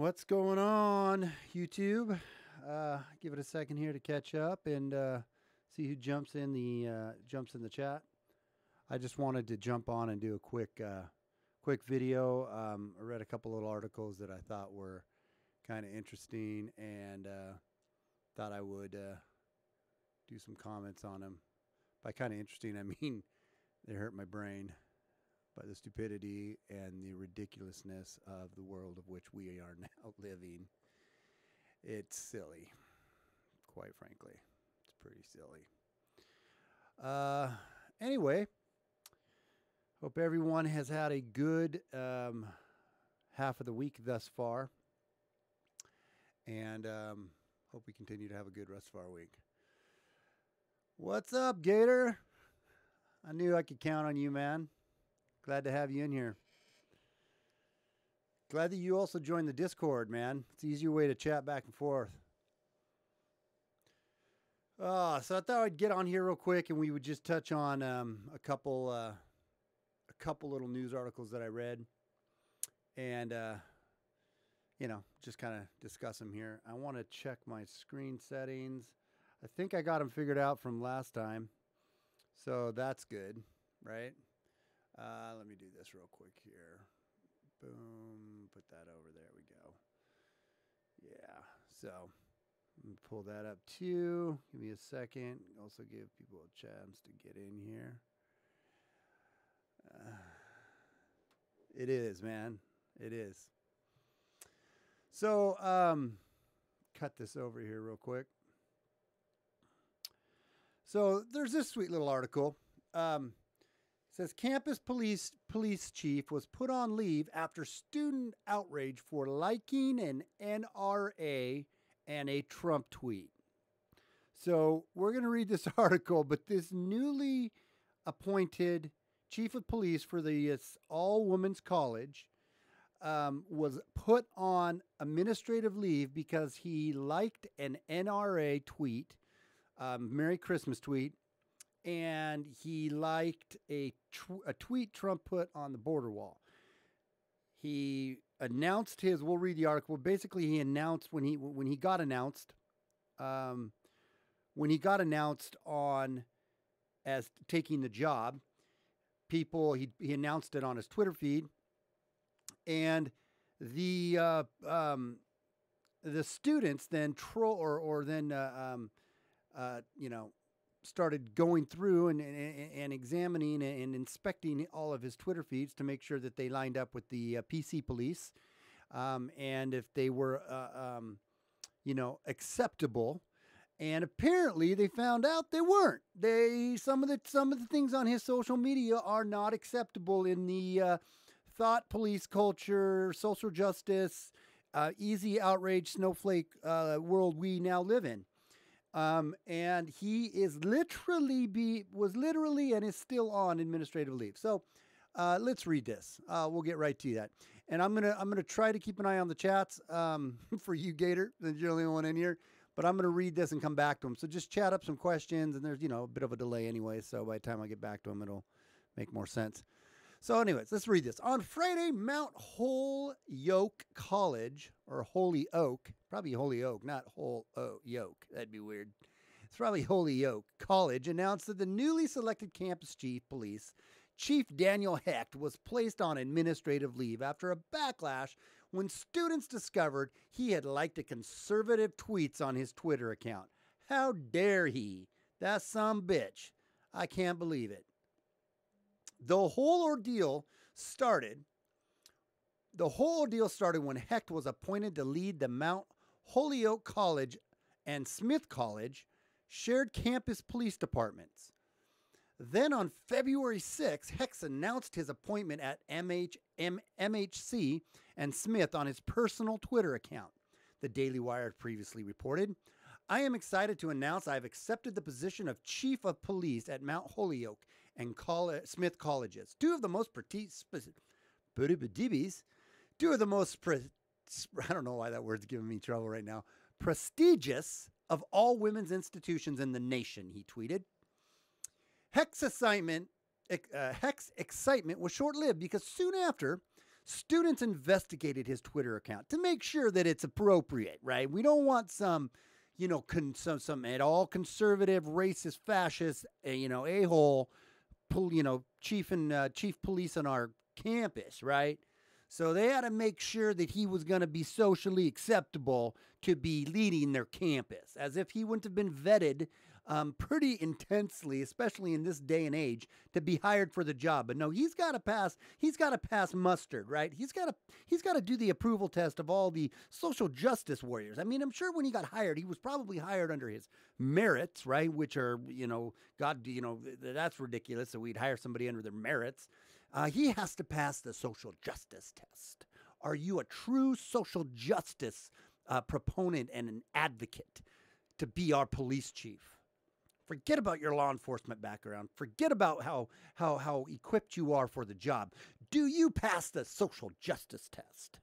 What's going on, YouTube? Give it a second here to catch up and see who jumps in the chat. I just wanted to jump on and do a quick video. I read a couple little articles that I thought were kind of interesting, and thought I would do some comments on them. By kind of interesting, I mean they hurt my brain by the stupidity and the ridiculousness of the world of which we are now living. It's silly, quite frankly. It's pretty silly. Anyway, hope everyone has had a good half of the week thus far, and hope we continue to have a good rest of our week. What's up, Gator? I knew I could count on you, man. Glad to have you in here. Glad that you also joined the Discord, man. It's an easier way to chat back and forth. So I thought I'd get on here real quick and we would just touch on a couple little news articles that I read, and just kind of discuss them here. I want to check my screen settings. I think I got them figured out from last time, so that's good, right? Let me do this real quick here. Boom, put that over there. We go. Yeah, so let me pull that up too. Give me a second. Also give people a chance to get in here. It is, man. It is. So, cut this over here real quick. So there's this sweet little article. It says campus police chief was put on leave after student outrage for liking an NRA and a Trump tweet. So we're going to read this article, but this newly appointed chief of police for the all-women's college was put on administrative leave because he liked an NRA tweet, Merry Christmas tweet, and he liked a tweet Trump put on the border wall. He announced his, we'll read the article. Basically, he announced when he got announced on as taking the job, he announced it on his Twitter feed, and the students then started going through and examining and inspecting all of his Twitter feeds to make sure that they lined up with the PC police, and if they were, acceptable. And apparently, they found out they weren't. Some of the things on his social media are not acceptable in the thought police culture, social justice, easy outrage, snowflake world we now live in. And he was literally and is still on administrative leave. So let's read this. We'll get right to that. And I'm gonna try to keep an eye on the chats for you, Gator, since you're the only one in here. But I'm gonna read this and come back to him. So just chat up some questions, and there's a bit of a delay anyway. So by the time I get back to him, it'll make more sense. So anyways, let's read this. On Friday, Mount Holyoke College, or Holyoke, probably Holyoke, not Holyoke. That'd be weird. It's probably Holyoke College, announced that the newly selected campus chief police, Chief Daniel Hecht, was placed on administrative leave after a backlash when students discovered he had liked a conservative tweets on his Twitter account. How dare he? That some bitch. I can't believe it. The whole ordeal started when Hecht was appointed to lead the Mount Holyoke College and Smith College shared campus police departments. Then on February 6, Hecht announced his appointment at MHC and Smith on his personal Twitter account. The Daily Wire previously reported, "I am excited to announce I have accepted the position of Chief of Police at Mount Holyoke and Smith colleges, two of the most I don't know why that word's giving me trouble right now, prestigious of all women's institutions in the nation," he tweeted. Hecht's excitement was short-lived because soon after, Students investigated his Twitter account to make sure that it's appropriate, right? We don't want some, some at all conservative, racist, fascist, a-hole, chief police on our campus, right? So they had to make sure that he was going to be socially acceptable to be leading their campus, as if he wouldn't have been vetted pretty intensely, especially in this day and age, to be hired for the job. But no, he's got to pass. He's got to pass mustard, right? He's got to do the approval test of all the social justice warriors. I mean, I'm sure when he got hired, he was probably hired under his merits, right? Which are, that's ridiculous. So we'd hire somebody under their merits. He has to pass the social justice test. Are you a true social justice proponent and an advocate to be our police chief? Forget about your law enforcement background. Forget about how equipped you are for the job. Do you pass the social justice test?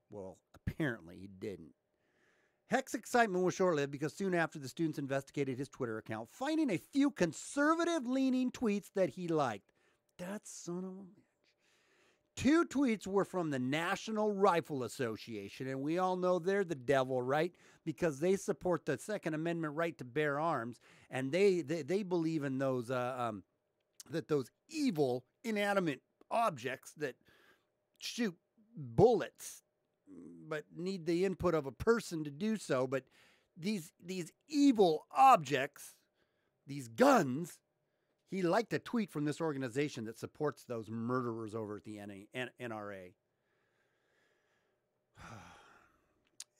Well, apparently he didn't. Heck's excitement was short-lived because soon after the students investigated his Twitter account, finding a few conservative-leaning tweets that he liked. That son of a bitch. 2 tweets were from the National Rifle Association, and we all know they're the devil, right? Because they support the Second Amendment right to bear arms, and they believe in those that those evil inanimate objects that shoot bullets, but need the input of a person to do so. But these evil objects, these guns. He liked a tweet from this organization that supports those murderers over at the NRA.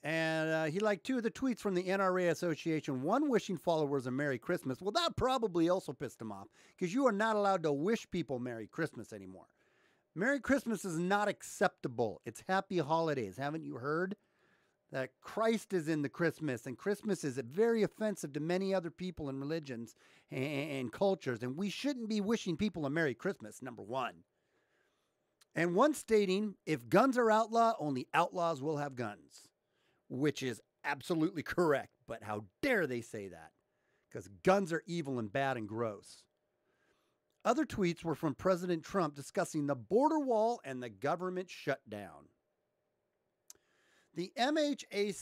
And he liked 2 of the tweets from the NRA Association, one wishing followers a Merry Christmas. Well, that probably also pissed him off because you are not allowed to wish people Merry Christmas anymore. Merry Christmas is not acceptable. It's Happy Holidays. Haven't you heard? That Christ is in the Christmas, and Christmas is very offensive to many other people and religions and cultures, and we shouldn't be wishing people a Merry Christmas, number one. And one stating, if guns are outlawed, only outlaws will have guns, which is absolutely correct, but how dare they say that? Because guns are evil and bad and gross. Other tweets were from President Trump discussing the border wall and the government shutdown. The MHC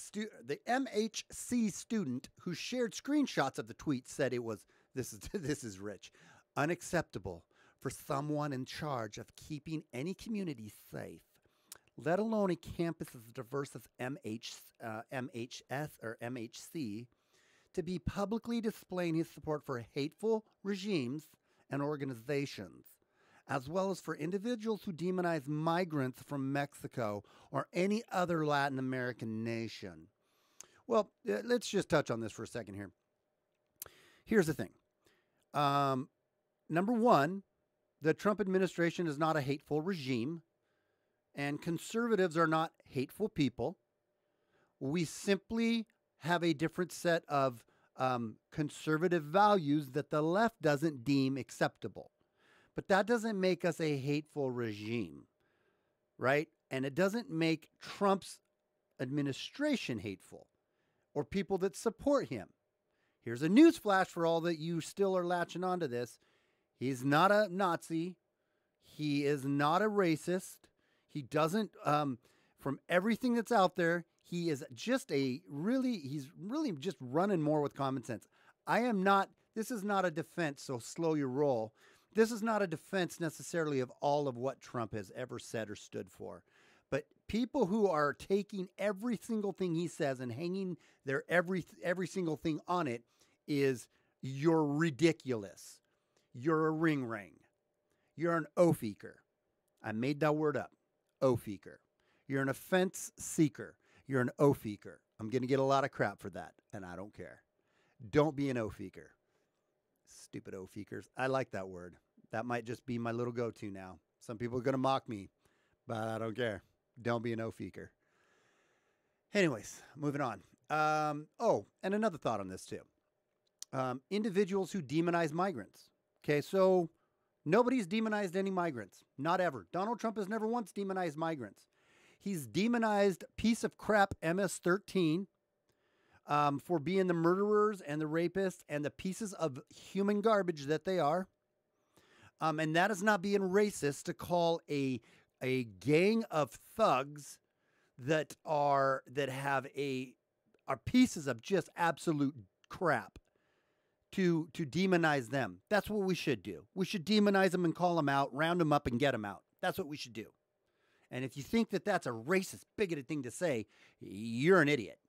student who shared screenshots of the tweet said it was, this is rich, unacceptable for someone in charge of keeping any community safe, let alone a campus as diverse as MHS or MHC, to be publicly displaying his support for hateful regimes and organizations, as well as for individuals who demonize migrants from Mexico or any other Latin American nation. Well, let's just touch on this for a second here. Here's the thing. Number one, the Trump administration is not a hateful regime, and conservatives are not hateful people. We simply have a different set of conservative values that the left doesn't deem acceptable. But that doesn't make us a hateful regime, right? And it doesn't make Trump's administration hateful or people that support him. Here's a news flash for all that you still are latching onto this. He's not a Nazi. He is not a racist. He doesn't, from everything that's out there, he is just he's really just running more with common sense. This is not a defense, so slow your roll. This is not a defense necessarily of all of what Trump has ever said or stood for. But people who are taking every single thing he says and hanging their every single thing on it is, you're ridiculous. You're a ring. You're an oaf-eaker. I made that word up. Oaf-eaker. You're an offense seeker. You're an oaf-eaker. I'm going to get a lot of crap for that, and I don't care. Don't be an oaf-eaker. Stupid oaf-eakers. I like that word. That might just be my little go-to now. Some people are going to mock me, but I don't care. Don't be an oaf-eaker. Anyways, moving on. And another thought on this too. Individuals who demonize migrants. Okay, so nobody's demonized any migrants. Not ever. Donald Trump has never once demonized migrants. He's demonized piece of crap MS-13 for being the murderers and the rapists and the pieces of human garbage that they are. And that is not being racist to call a a gang of thugs that are pieces of just absolute crap to demonize them. That's what we should do. We should demonize them and call them out, round them up and get them out. That's what we should do. And if you think that that's a racist, bigoted thing to say, you're an idiot.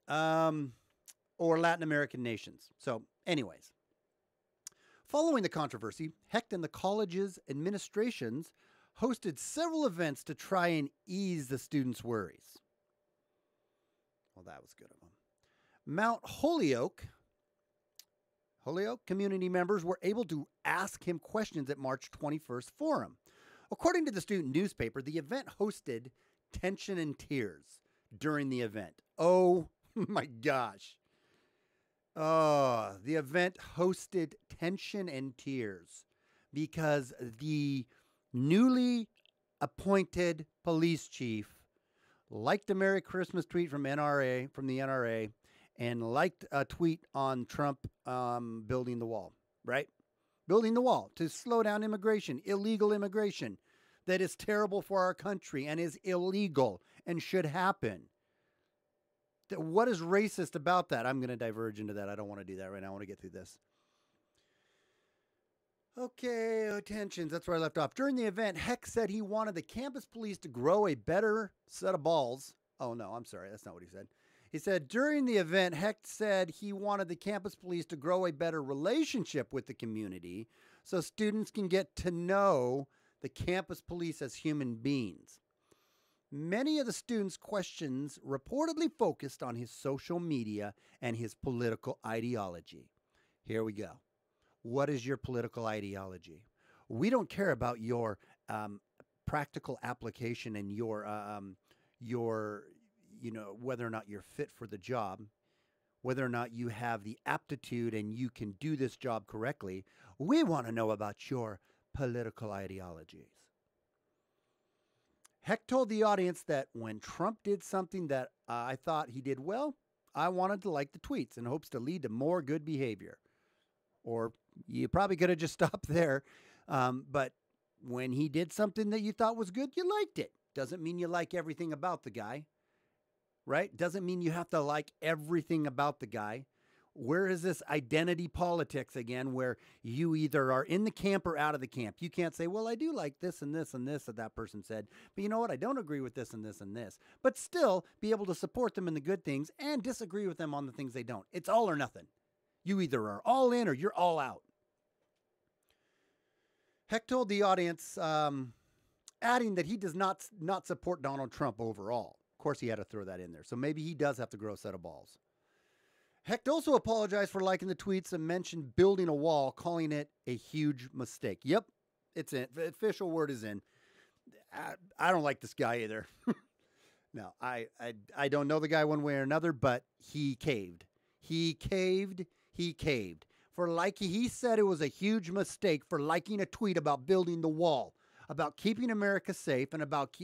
Or Latin American nations. So anyways, following the controversy, Hecht and the college's administrations hosted several events to try and ease the students' worries. Well, that was good of them. Mount Holyoke community members were able to ask him questions at March 21st forum. According to the student newspaper, the event hosted tension and tears during the event. Oh my gosh. Oh, the event hosted tension and tears because the newly appointed police chief liked a Merry Christmas tweet from the NRA, and liked a tweet on Trump building the wall, right? Building the wall to slow down immigration, illegal immigration that is terrible for our country and is illegal and should happen. What is racist about that? I'm going to diverge into that. I don't want to do that right now. I want to get through this. Okay, attentions. That's where I left off. During the event, Hecht said he wanted the campus police to grow a better set of balls. Oh, no, I'm sorry. That's not what he said. He said during the event, Hecht said he wanted the campus police to grow a better relationship with the community so students can get to know the campus police as human beings. Many of the students' questions reportedly focused on his social media and his political ideology. Here we go. What is your political ideology? We don't care about your practical application and your whether or not you're fit for the job, whether or not you have the aptitude and you can do this job correctly. We want to know about your political ideologies. Hecht told the audience that when Trump did something that I thought he did well, I wanted to like the tweets in hopes to lead to more good behavior. Or you probably could have just stopped there. But when he did something that you thought was good, you liked it. Doesn't mean you like everything about the guy, right? Doesn't mean you have to like everything about the guy. Where is this identity politics again, where you either are in the camp or out of the camp? You can't say, well, I do like this and this and this that person said, but you know what? I don't agree with this and this and this, but still be able to support them in the good things and disagree with them on the things they don't. It's all or nothing. You either are all in or you're all out. Hecht told the audience, adding that he does not support Donald Trump overall. Of course, he had to throw that in there. So maybe he does have to grow a set of balls. Hecht also apologized for liking the tweets and mentioned building a wall, calling it a huge mistake. Yep, it's in. The official word is in. I don't like this guy either. No, I don't know the guy one way or another, but he caved. He caved. He said it was a huge mistake for liking a tweet about building the wall, about keeping America safe, and about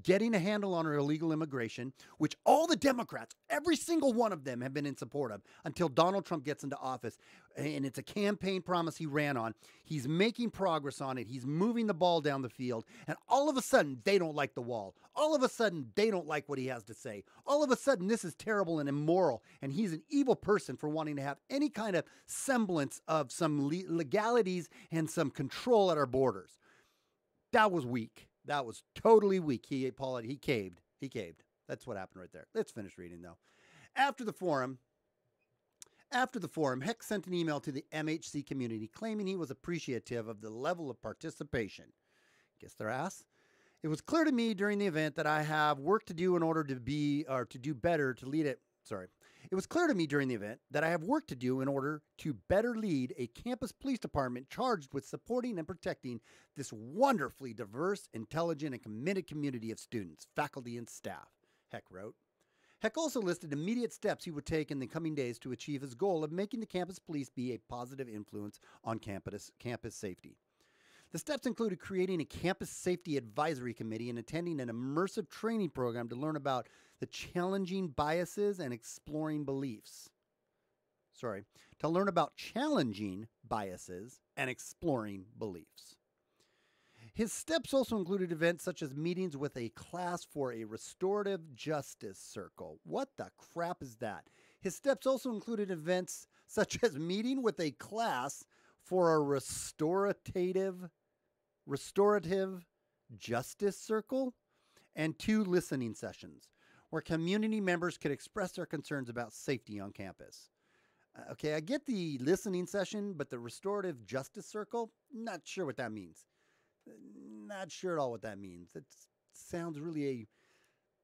getting a handle on our illegal immigration, which all the Democrats, every single one of them, have been in support of until Donald Trump gets into office. And it's a campaign promise he ran on. He's making progress on it. He's moving the ball down the field. And all of a sudden, they don't like the wall. All of a sudden, they don't like what he has to say. All of a sudden, this is terrible and immoral. And he's an evil person for wanting to have any kind of semblance of some legalities and some control at our borders. That was weak. That was totally weak. He caved. That's what happened right there. Let's finish reading, though. After the forum, Hecht sent an email to the MHC community claiming he was appreciative of the level of participation. Kiss their ass. It was clear to me during the event that I have work to do in order to do better to lead it. It was clear to me during the event that I have work to do in order to better lead a campus police department charged with supporting and protecting this wonderfully diverse, intelligent, and committed community of students, faculty, and staff, Hecht wrote. Hecht also listed immediate steps he would take in the coming days to achieve his goal of making the campus police be a positive influence on campus safety. The steps included creating a campus safety advisory committee and attending an immersive training program to learn about the challenging biases and exploring beliefs. To learn about challenging biases and exploring beliefs. His steps also included events such as meetings with a class for a restorative justice circle. What the crap is that? His steps also included events such as meeting with a class for a restorative justice circle and 2 listening sessions where community members could express their concerns about safety on campus. Okay, I get the listening session, but the restorative justice circle, not sure what that means. Not sure at all what that means. It sounds really a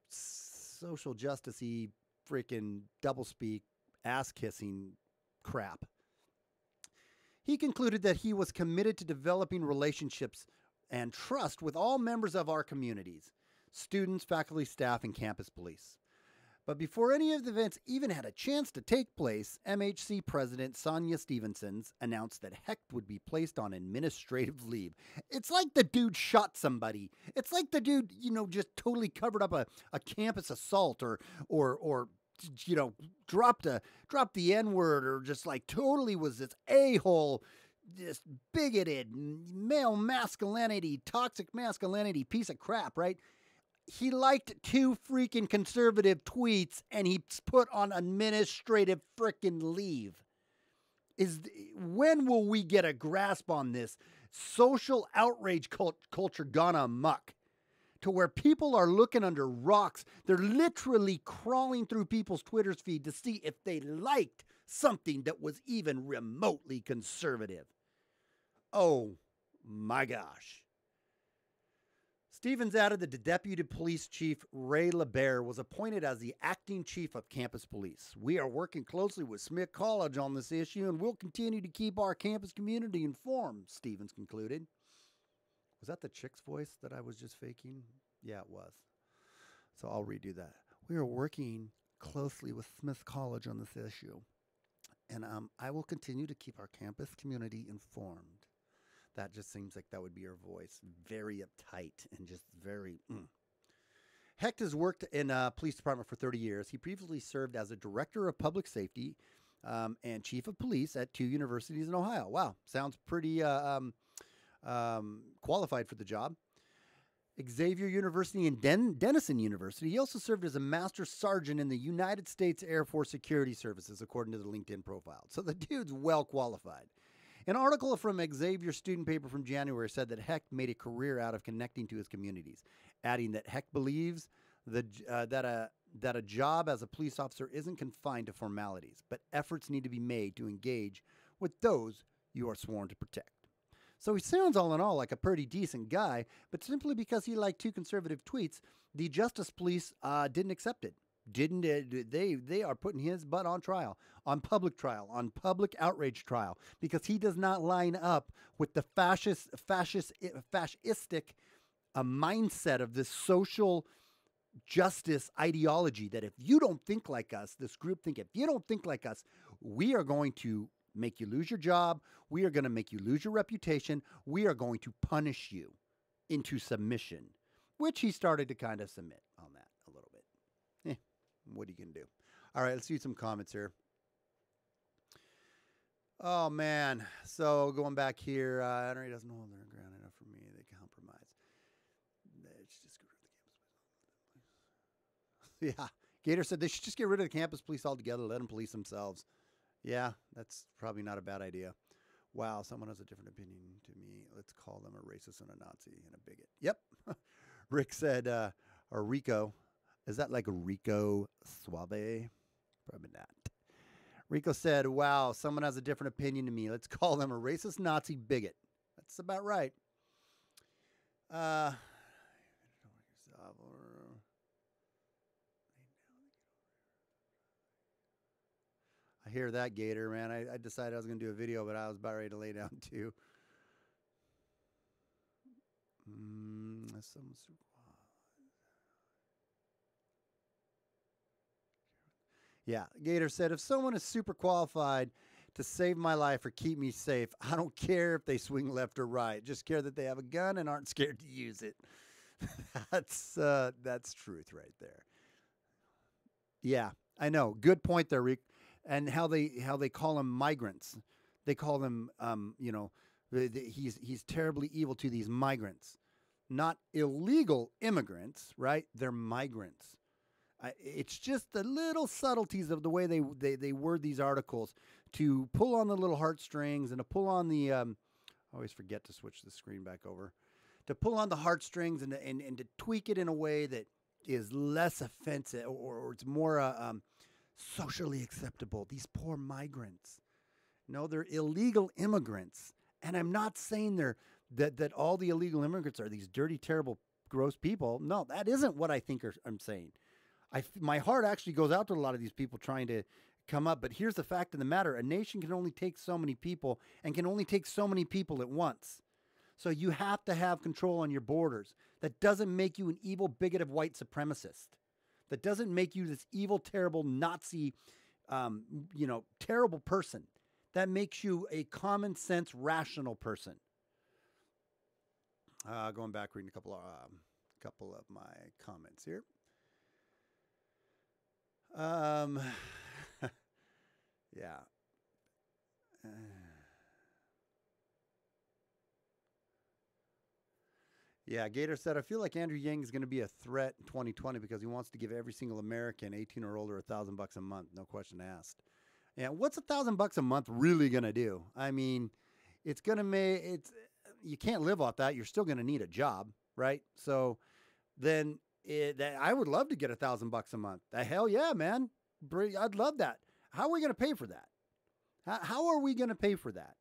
social justice-y, freaking doublespeak, ass-kissing crap. He concluded that he was committed to developing relationships and trust with all members of our communities, students, faculty, staff, and campus police. But before any of the events even had a chance to take place, MHC President Sonia Stevenson announced that Hecht would be placed on administrative leave. It's like the dude shot somebody. It's like the dude, just totally covered up a campus assault or dropped the N-word, or just like totally was this a-hole, this bigoted male masculinity, toxic masculinity piece of crap, right? He liked 2 freaking conservative tweets and he's put on administrative freaking leave. When will we get a grasp on this social outrage culture gone amok to where people are looking under rocks? They're literally crawling through people's Twitter's feed to see if they liked something that was even remotely conservative. Oh my gosh. Stevens added that the Deputy Police Chief Ray LeBaire was appointed as the acting chief of campus police. We are working closely with Smith College on this issue and will continue to keep our campus community informed, Stevens concluded. Was that the chick's voice that I was just faking? Yeah, it was. So I'll redo that. We are working closely with Smith College on this issue, and I will continue to keep our campus community informed. That just seems like that would be her voice. Very uptight and just very... Hecht has worked in a police department for 30 years. He previously served as a director of public safety and chief of police at 2 universities in Ohio. Wow, sounds pretty qualified for the job. Xavier University and Denison University. He also served as a master sergeant in the United States Air Force Security Services, according to the LinkedIn profile. So the dude's well qualified. An article from Xavier's student paper from January said that Hecht made a career out of connecting to his communities, adding that Hecht believes that a job as a police officer isn't confined to formalities, but efforts need to be made to engage with those you are sworn to protect. So he sounds all in all like a pretty decent guy, but simply because he liked 2 conservative tweets, the Justice Police didn't accept it. They are putting his butt on trial, on public outrage trial, because he does not line up with the fascistic mindset of this social justice ideology that if you don't think like us, this group think, if you don't think like us, we are going to make you lose your job. We are going to make you lose your reputation. We are going to punish you into submission, which he started to kind of submit on that a little bit. What are you going to do? All right, let's do some comments here. Oh, man. So going back here, Henry doesn't hold their ground enough for me. They compromise. Let's just get rid of the campus police. Yeah. Gator said they should just get rid of the campus police altogether. Let them police themselves. Yeah, that's probably not a bad idea. Wow, someone has a different opinion to me. Let's call them a racist and a Nazi and a bigot. Yep. Rick said, or Rico. Is that like Rico Suave? Probably not. Rico said, wow, someone has a different opinion to me. Let's call them a racist Nazi bigot. That's about right. I hear that, Gator, man. I decided I was going to do a video, but I was about ready to lay down too. Yeah, Gator said, if someone is super qualified to save my life or keep me safe, I don't care if they swing left or right. Just care that they have a gun and aren't scared to use it. That's truth right there. Yeah, I know. Good point there, Rick. And how they call them migrants. They call them, he's terribly evil to these migrants. not illegal immigrants, right? They're migrants. It's just the little subtleties of the way they word these articles to pull on the little heartstrings and to pull on the, I always forget to switch the screen back over, to pull on the heartstrings and to tweak it in a way that is less offensive or it's more socially acceptable. These poor migrants. No, they're illegal immigrants. And I'm not saying that all the illegal immigrants are these dirty, terrible, gross people. No, that isn't what I think I'm saying. My heart actually goes out to a lot of these people trying to come up. But here's the fact of the matter. A nation can only take so many people and can only take so many people at once. So you have to have control on your borders. That doesn't make you an evil, bigoted white supremacist. That doesn't make you this evil, terrible Nazi, terrible person. That makes you a common sense, rational person. Going back, reading a couple of my comments here. Yeah. Yeah, Gator said, I feel like Andrew Yang is going to be a threat in 2020 because he wants to give every single American 18 or older $1,000 a month. No question asked. Yeah, what's $1,000 a month really going to do? I mean, it's going to you can't live off that. You're still going to need a job, right? So then I would love to get $1,000 a month. The hell yeah, man. I'd love that. How are we going to pay for that? How are we going to pay for that?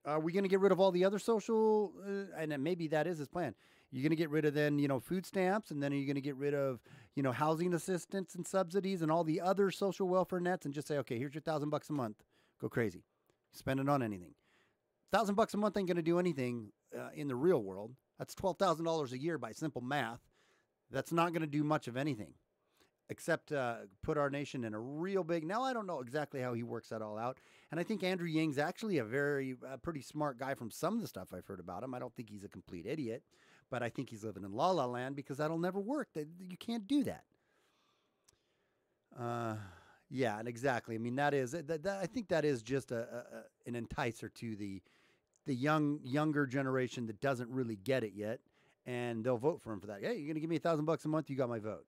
Are we going to get rid of all the other social, and then maybe that is his plan. You're going to get rid of then, food stamps, and then are you going to get rid of, housing assistance and subsidies and all the other social welfare nets and just say, okay, here's your $1,000 a month. Go crazy. Spend it on anything. $1,000 a month ain't going to do anything in the real world. That's $12,000 a year by simple math. That's not going to do much of anything except put our nation in a real big. Now, I don't know exactly how he works that all out. And I think Andrew Yang's actually a pretty smart guy from some of the stuff I've heard about him. I don't think he's a complete idiot, but I think he's living in la la land because that'll never work. You can't do that. Yeah, and exactly. I mean, I think that is just an enticer to the younger generation that doesn't really get it yet, and they'll vote for him for that. Hey, you're going to give me $1,000 a month? You got my vote.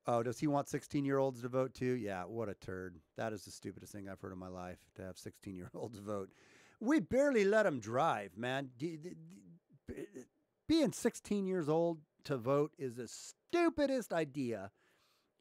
Oh, does he want 16-year-olds to vote too? Yeah, what a turd. That is the stupidest thing I've heard in my life, to have 16-year-olds vote. We barely let them drive, man. Being 16 years old to vote is the stupidest idea.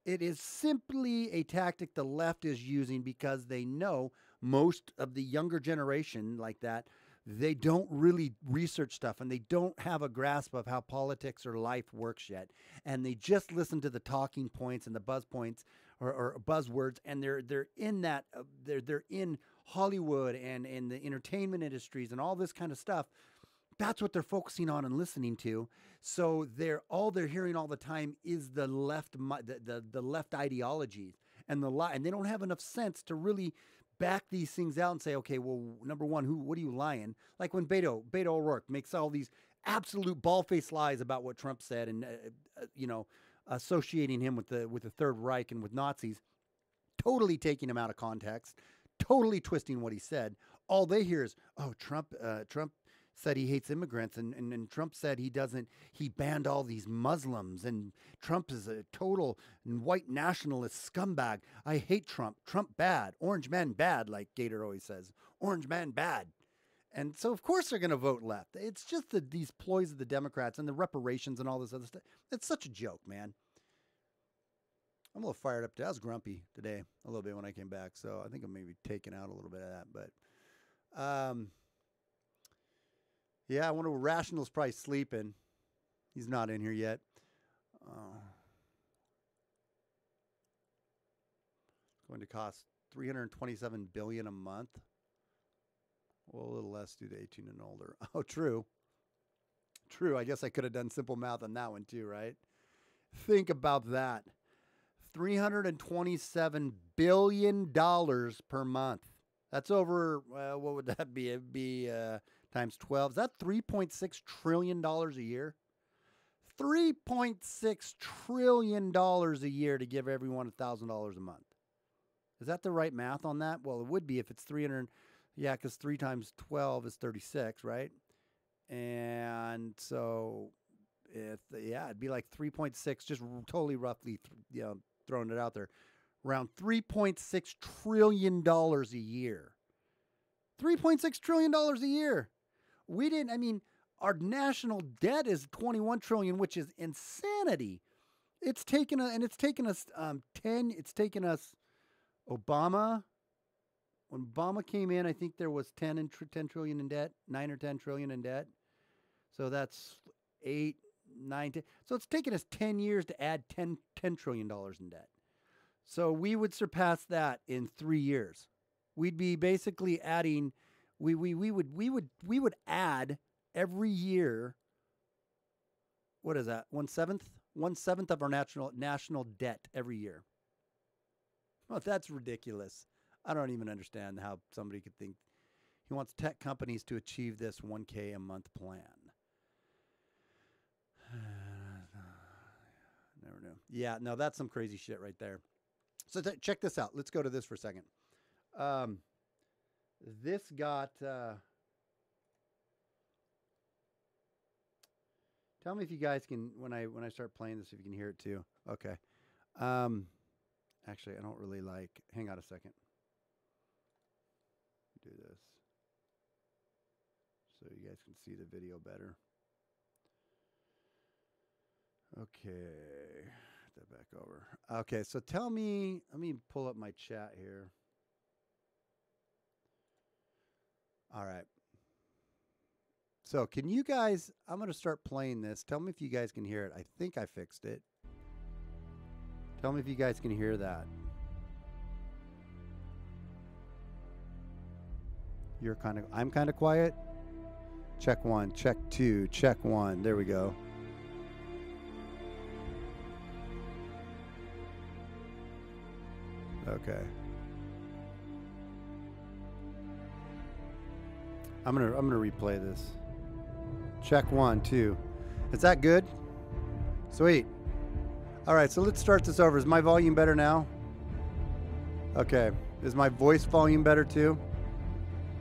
It is simply a tactic the left is using because they know most of the younger generation like that, they don't really research stuff and they don't have a grasp of how politics or life works yet. And they just listen to the talking points and the buzz points or buzzwords. And they're in that, they're in Hollywood and in the entertainment industries and all this kind of stuff. That's what they're focusing on and listening to. So all they're hearing all the time is the left, the left ideologies and and they don't have enough sense to really back these things out and say, okay, well, number one, what are you lying? Like when Beto O'Rourke makes all these absolute ball-faced lies about what Trump said and, associating him with the Third Reich and with Nazis, totally taking him out of context, totally twisting what he said. All they hear is, oh, Trump said he hates immigrants and Trump said he banned all these Muslims and Trump is a total white nationalist scumbag. I hate Trump. Trump bad. Orange man bad, like Gator always says. Orange man bad. And so of course they're going to vote left. It's just these ploys of the Democrats and the reparations and all this other stuff. It's such a joke, man. I'm a little fired up. I was grumpy today a little bit when I came back, so I think I'm maybe taking out a little bit of that. But yeah, I wonder where Rational's probably sleeping. He's not in here yet. Going to cost $327 billion a month. Well, a little less due to 18 and older. Oh, true. True. I guess I could have done simple math on that one too, right? Think about that. $327 billion per month. That's over, what would that be? It'd be times 12. Is that $3.6 trillion a year? $3.6 trillion a year to give everyone $1,000 a month. Is that the right math on that? Well, it would be if it's Yeah, because 3 times 12 is 36, right? And so, it'd be like 3.6, just totally roughly, throwing it out there, around $3.6 trillion a year. $3.6 trillion a year. We didn't, I mean, our national debt is 21 trillion, which is insanity. It's taken us Obama, when Obama came in, I think there was 10 trillion in debt, 9 or 10 trillion in debt. So that's 8, 9, 10. So it's taken us 10 years to add $10 trillion in debt. So we would surpass that in 3 years. We'd be basically adding, we would add every year. What is that? 1/7 of our national debt every year. Well, that's ridiculous. I don't even understand how somebody could think. He wants tech companies to achieve this 1K a month plan. Never knew. Yeah, no, that's some crazy shit right there. So check this out. Let's go to this for a second. This got. Tell me if you guys can, when I start playing this, if you can hear it too. Okay. Actually, I don't really like. Hang on a second. Do this so you guys can see the video better. Okay, put that back over. Okay, so tell me, let me pull up my chat here. All right. So can you guys, I'm going to start playing this. Tell me if you guys can hear it. I think I fixed it. Tell me if you guys can hear that. I'm kind of quiet. Check 1, check 2, check 1. There we go. Okay. I'm gonna replay this. Check 1, 2. Is that good? Sweet. All right, so let's start this over. Is my volume better now? Okay. Is my voice volume better too?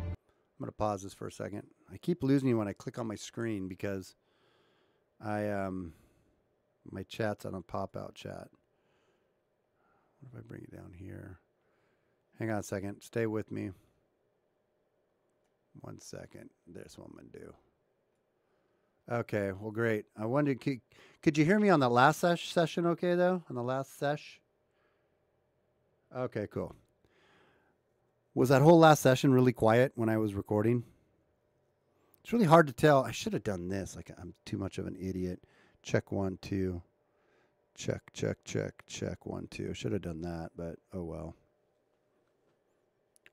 I'm gonna pause this for a second. I keep losing you when I click on my screen because my chat's on a pop-out chat. What if I bring it down here? Hang on a second. Stay with me. 1 second. There's what I'm gonna do. Okay, well, great. I wondered, could you hear me on the last session okay, though? On the last sesh? Okay, cool. Was that whole last session really quiet when I was recording? It's really hard to tell. I should have done this. Like, I'm too much of an idiot. Check 1, 2. Check, check, check, check 1, 2. I should have done that, but oh well.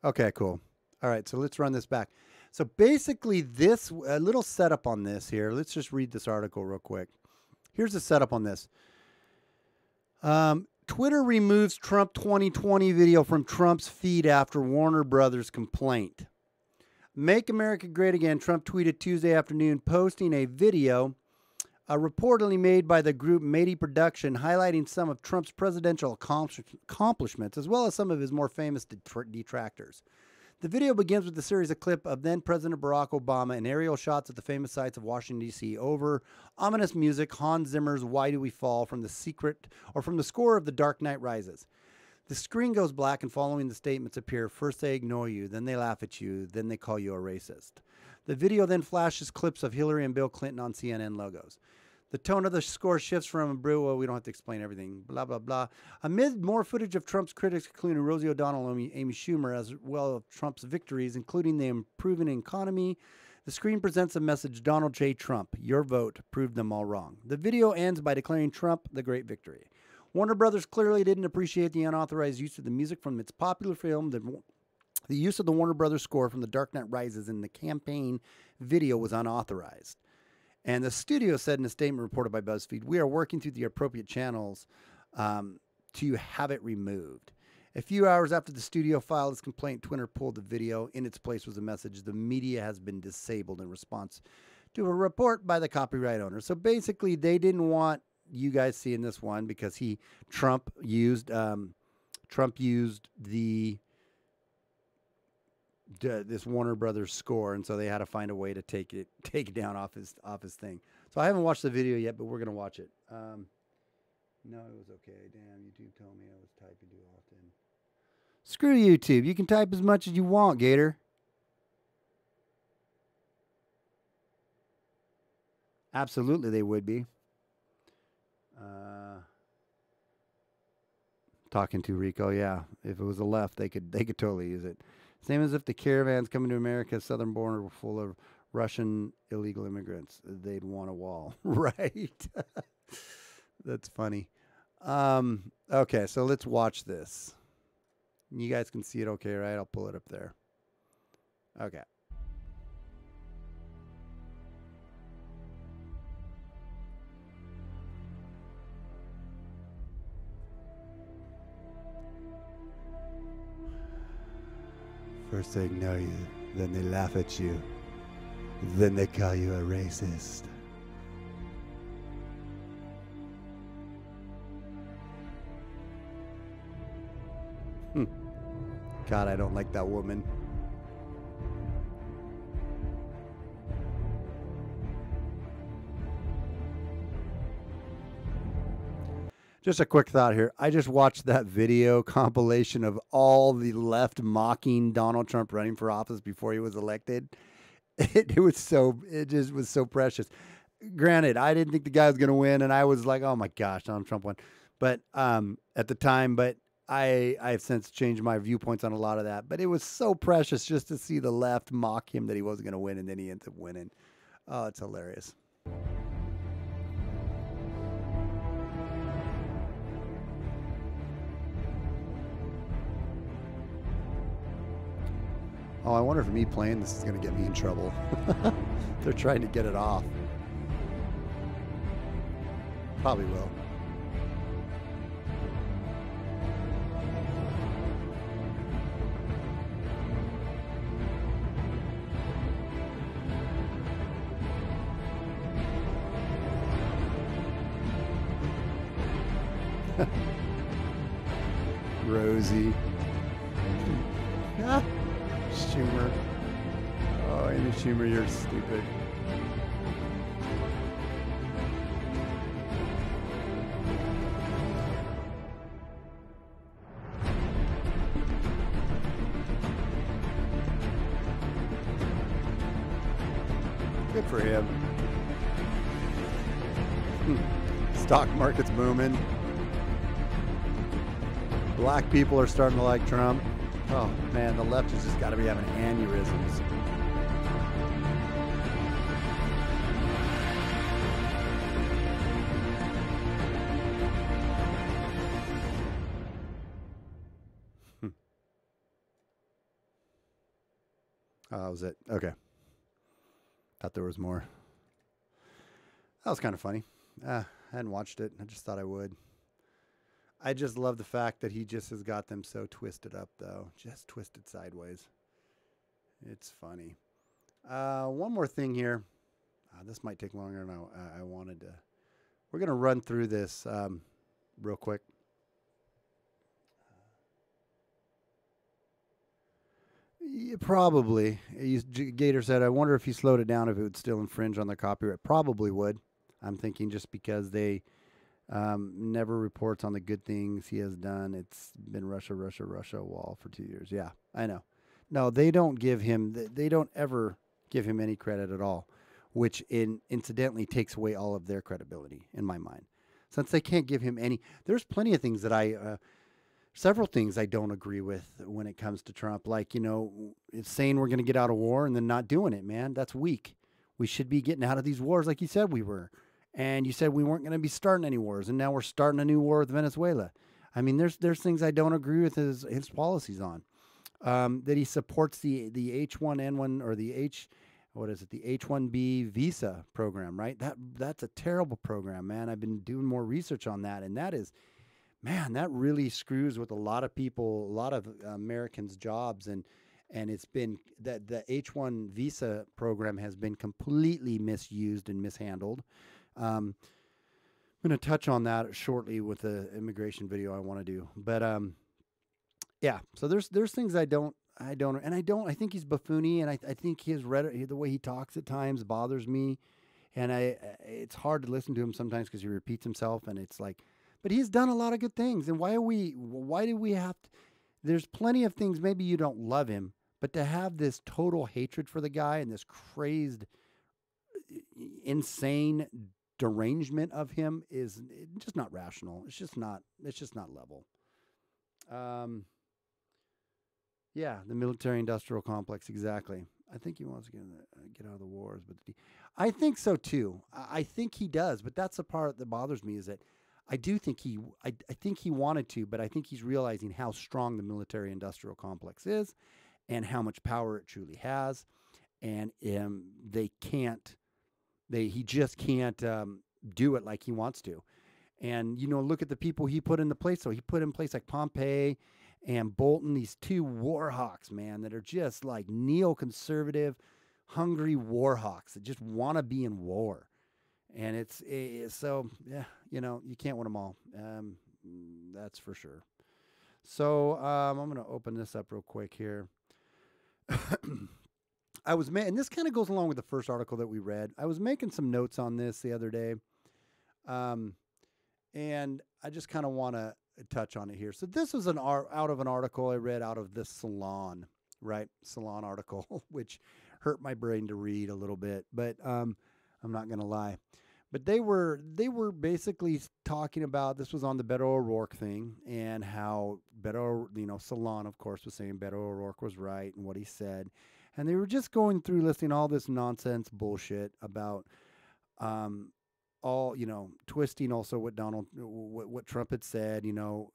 Okay, cool. All right, so let's run this back. So basically this, a little setup on this here. Let's just read this article real quick. Here's the setup on this. Twitter removes Trump 2020 video from Trump's feed after Warner Brothers complaint. Make America Great Again, Trump tweeted Tuesday afternoon, posting a video reportedly made by the group Mady Production, highlighting some of Trump's presidential accomplishments, as well as some of his more famous detractors. The video begins with a series of clips of then-President Barack Obama and aerial shots at the famous sights of Washington, D.C. over ominous music, Hans Zimmer's Why Do We Fall from the score of The Dark Knight Rises. The screen goes black, and following the statements appear, first they ignore you, then they laugh at you, then they call you a racist. The video then flashes clips of Hillary and Bill Clinton on CNN logos. The tone of the score shifts from, well, we don't have to explain everything, blah, blah, blah. Amid more footage of Trump's critics, including Rosie O'Donnell and Amy Schumer, as well as Trump's victories, including the improving economy, the screen presents a message, Donald J. Trump, your vote proved them all wrong. The video ends by declaring Trump the great victory. Warner Brothers clearly didn't appreciate the unauthorized use of the music from its popular film. The use of the Warner Brothers score from The Dark Knight Rises in the campaign video was unauthorized. And the studio said in a statement reported by BuzzFeed, we are working through the appropriate channels to have it removed. A few hours after the studio filed its complaint, Twitter pulled the video. In its place was a message, the media has been disabled, in response to a report by the copyright owner. So basically, they didn't want you guys seeing this one because Trump used the this Warner Brothers score, and so they had to find a way to take it down off his thing. So I haven't watched the video yet, but we're gonna watch it. No, it was okay. Damn, YouTube told me I was typing too often. Screw YouTube. You can type as much as you want, Gator. Absolutely, they would be. Talking to Rico, yeah. If it was the left, they could totally use it. Same as if the caravans coming to America's southern border were full of Russian illegal immigrants. They'd want a wall, right? That's funny. Okay, so let's watch this. You guys can see it okay, right? I'll pull it up there. Okay. First they ignore you, then they laugh at you, then they call you a racist. God, I don't like that woman. Just a quick thought here. I just watched that video compilation of all the left mocking Donald Trump running for office before he was elected. It just was so precious. Granted, I didn't think the guy was going to win, and I was like, oh my gosh, Donald Trump won. But at the time, but I've since changed my viewpoints on a lot of that. But it was so precious just to see the left mock him that he wasn't going to win, and then he ends up winning. Oh, it's hilarious. Oh, I wonder if me playing this is going to get me in trouble. They're trying to get it off. Probably will. Rosie. Schumer. Oh, Amy Schumer, you're stupid. Good for him. Stock market's booming. Black people are starting to like Trump. Oh, man, the left has just got to be having aneurysms. Oh, that was it. Okay. Thought there was more. That was kind of funny. I hadn't watched it. I just thought I would. I just love the fact that he just has got them so twisted up, though. Just twisted sideways. It's funny. One more thing here. This might take longer than I wanted to. We're going to run through this real quick. Yeah, probably. Gator said, I wonder if he slowed it down, if it would still infringe on their copyright. Probably would. I'm thinking just because they... never reports on the good things he has done. It's been Russia wall for 2 years. Yeah, I know. No, they don't give him, they don't ever give him any credit at all, which incidentally takes away all of their credibility in my mind. Since they can't give him any, there's plenty of things that several things I don't agree with when it comes to Trump. Like, it's saying we're going to get out of war and then not doing it, man. That's weak. We should be getting out of these wars like you said we were. And you said we weren't going to be starting any wars, and now we're starting a new war with Venezuela. I mean, there's things I don't agree with his policies on. That he supports the H1N1 or the H1B visa program, right? That's a terrible program, man. I've been doing more research on that, and that really screws with a lot of people, a lot of Americans' jobs, and it's been that the H1 visa program has been completely misused and mishandled. I'm going to touch on that shortly with the immigration video I want to do. But yeah, so there's things I don't I don't, and I think he's buffoony, and I think his the way he talks at times bothers me, and it's hard to listen to him sometimes because he repeats himself, and it's like, but he's done a lot of good things, and why do we have to? There's plenty of things. Maybe you don't love him, but to have this total hatred for the guy and this crazed, insane derangement of him is just not rational. It's just not level. Yeah, the military-industrial complex, exactly. I think he wants to get out of the wars, but I think so too. I think he does, but that's the part that bothers me is that I do think I think he wanted to, but I think he's realizing how strong the military-industrial complex is, and how much power it truly has, and he just can't do it like he wants to. And look at the people he put into place. So he put in place like Pompey and Bolton, these two war hawks, man, that are just like neoconservative, hungry war hawks that just want to be in war. And it's so, yeah, you can't win them all. That's for sure. So I'm going to open this up real quick here. And this kind of goes along with the first article that we read. I was making some notes on this the other day. And I just kind of want to touch on it here. So this was out of an article I read out of the Salon article, which hurt my brain to read a little bit, but I'm not going to lie. But they were basically talking about, this was on the Beto O'Rourke thing, and how Salon, of course, was saying Beto O'Rourke was right and what he said. And they were just going through listing all this nonsense bullshit about all, twisting also what Trump had said,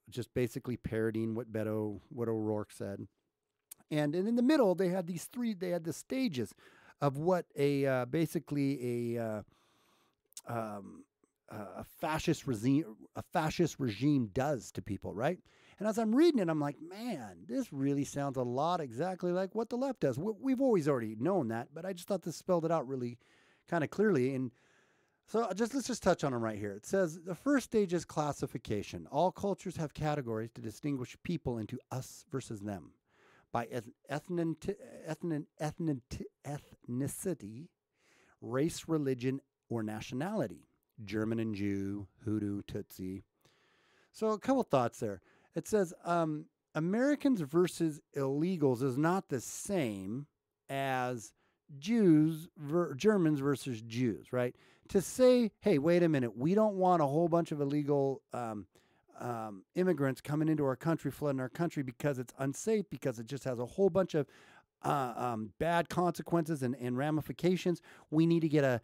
just basically parroting what O'Rourke said. And in the middle, they had the stages of what basically a fascist regime does to people, right? And as I'm reading it, I'm like, man, this really sounds a lot exactly like what the left does. We've always already known that, but I just thought this spelled it out really kind of clearly. And so let's just touch on them right here. It says the first stage is classification. All cultures have categories to distinguish people into us versus them by ethnicity, race, religion, or nationality. German and Jew, Hutu, Tutsi. So a couple thoughts there. It says Americans versus illegals is not the same as Germans versus Jews, right? To say, hey, wait a minute, we don't want a whole bunch of illegal immigrants coming into our country, flooding our country because it's unsafe, because it just has a whole bunch of bad consequences and ramifications. We need to get a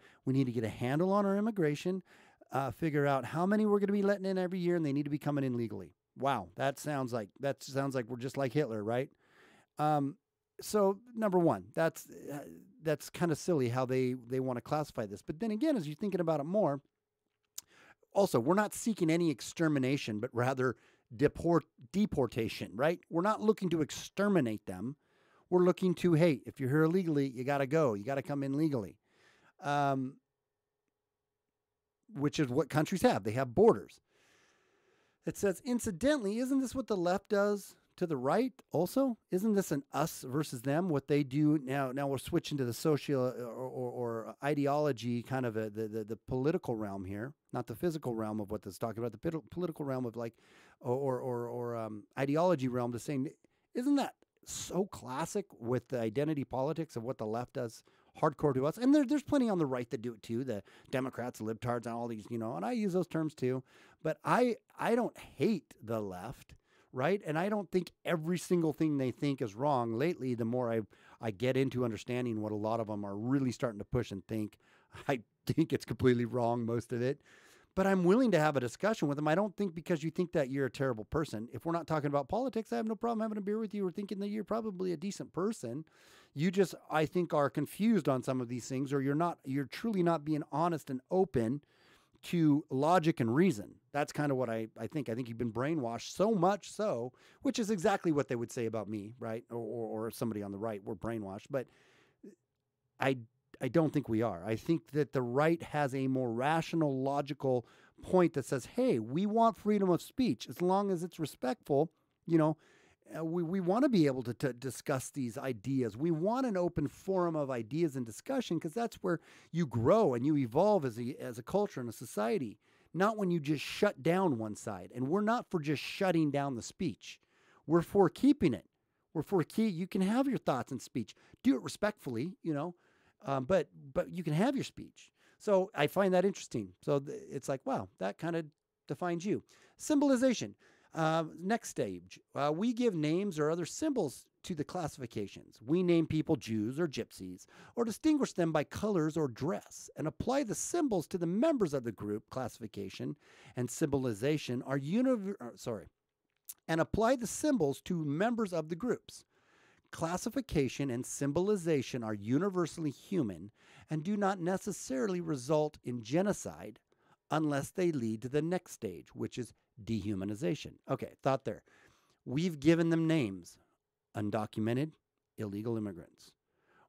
handle on our immigration, figure out how many we're going to be letting in every year, and they need to be coming in legally. Wow, that sounds like we're just like Hitler, right? So number one, that's kind of silly how they want to classify this. But then again, as you're thinking about it more, also, we're not seeking any extermination, but rather deportation, right? We're not looking to exterminate them. We're looking to, hey, if you're here illegally, you got to go. You got to come in legally, which is what countries have. They have borders. It says, incidentally, isn't this what the left does to the right also? Isn't this an us versus them, what they do now? Now we're switching to the social or ideology, kind of the political realm here, not the physical realm of what this is talking about, the political realm of like, or ideology realm, to saying, isn't that so classic with the identity politics of what the left does hardcore to us? And there's plenty on the right that do it too, the Democrats, libtards, and all these, and I use those terms too. But I don't hate the left, right? And I don't think every single thing they think is wrong. Lately, the more I get into understanding what a lot of them are really starting to push and think, I think it's completely wrong, most of it. But I'm willing to have a discussion with them. I don't think because you think that you're a terrible person. If we're not talking about politics, I have no problem having a beer with you or thinking that you're probably a decent person. You just, I think, are confused on some of these things, or you're truly not being honest and open to logic and reason. That's kind of what I think. I think you've been brainwashed so much so, which is exactly what they would say about me, right? Or somebody on the right. We're brainwashed. But I don't think we are. I think that the right has a more rational, logical point that says, hey, we want freedom of speech as long as it's respectful, we want to be able to discuss these ideas. We want an open forum of ideas and discussion because that's where you grow and you evolve as a culture and a society, not when you just shut down one side. And we're not for just shutting down the speech. We're for keeping it. We're for you can have your thoughts and speech. Do it respectfully, but you can have your speech. So I find that interesting. So it's like, wow, that kind of defines you. Symbolization. Next stage. We give names or other symbols to the classifications. We name people Jews or gypsies or distinguish them by colors or dress and apply the symbols to the members of the group. Classification and symbolization are and apply the symbols to members of the groups. Classification and symbolization are universally human and do not necessarily result in genocide unless they lead to the next stage, which is dehumanization. Okay, thought there. We've given them names. Undocumented, illegal immigrants.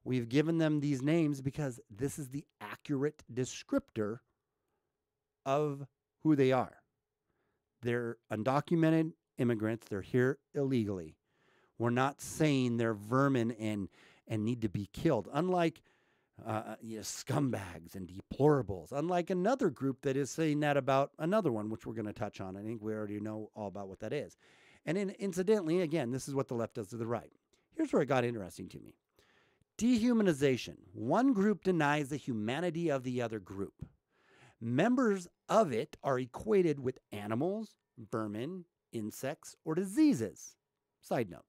We've given them these names because this is the accurate descriptor of who they are. They're undocumented immigrants. They're here illegally. We're not saying they're vermin and need to be killed. Unlike scumbags and deplorables. Unlike another group that is saying that about another one, which we're going to touch on. I think we already know all about what that is. And incidentally, again, this is what the left does to the right. Here's where it got interesting to me. Dehumanization. One group denies the humanity of the other group. Members of it are equated with animals, vermin, insects, or diseases. Side note.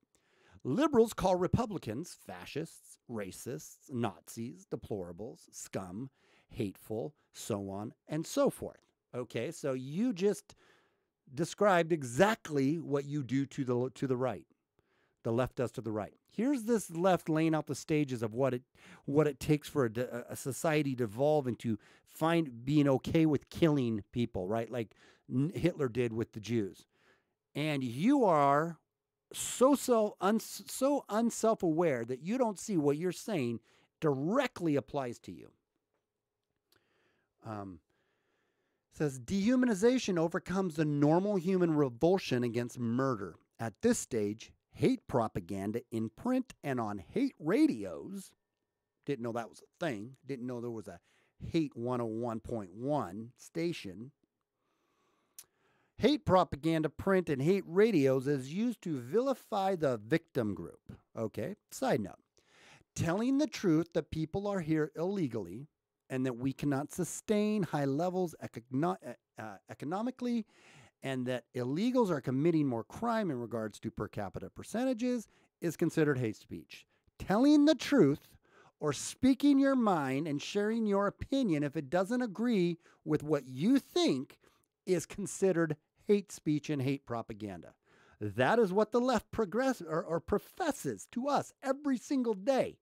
Liberals call Republicans fascists, racists, Nazis, deplorables, scum, hateful, so on and so forth. Okay, so you just described exactly what you do to the right. The left does to the right. Here's this left laying out the stages of what it takes for a society to evolve into being okay with killing people, right? Like Hitler did with the Jews. And you are so unself-aware that you don't see what you're saying directly applies to you. Says dehumanization overcomes the normal human revulsion against murder. At this stage, hate propaganda in print and on hate radios, didn't know that was a thing, didn't know there was a hate 101.1 station. Hate propaganda, print, and hate radios is used to vilify the victim group. Okay, side note. Telling the truth that people are here illegally and that we cannot sustain high levels economically and that illegals are committing more crime in regards to per capita percentages is considered hate speech. Telling the truth or speaking your mind and sharing your opinion if it doesn't agree with what you think is considered hate speech and hate propaganda. That is what the left professes to us every single day.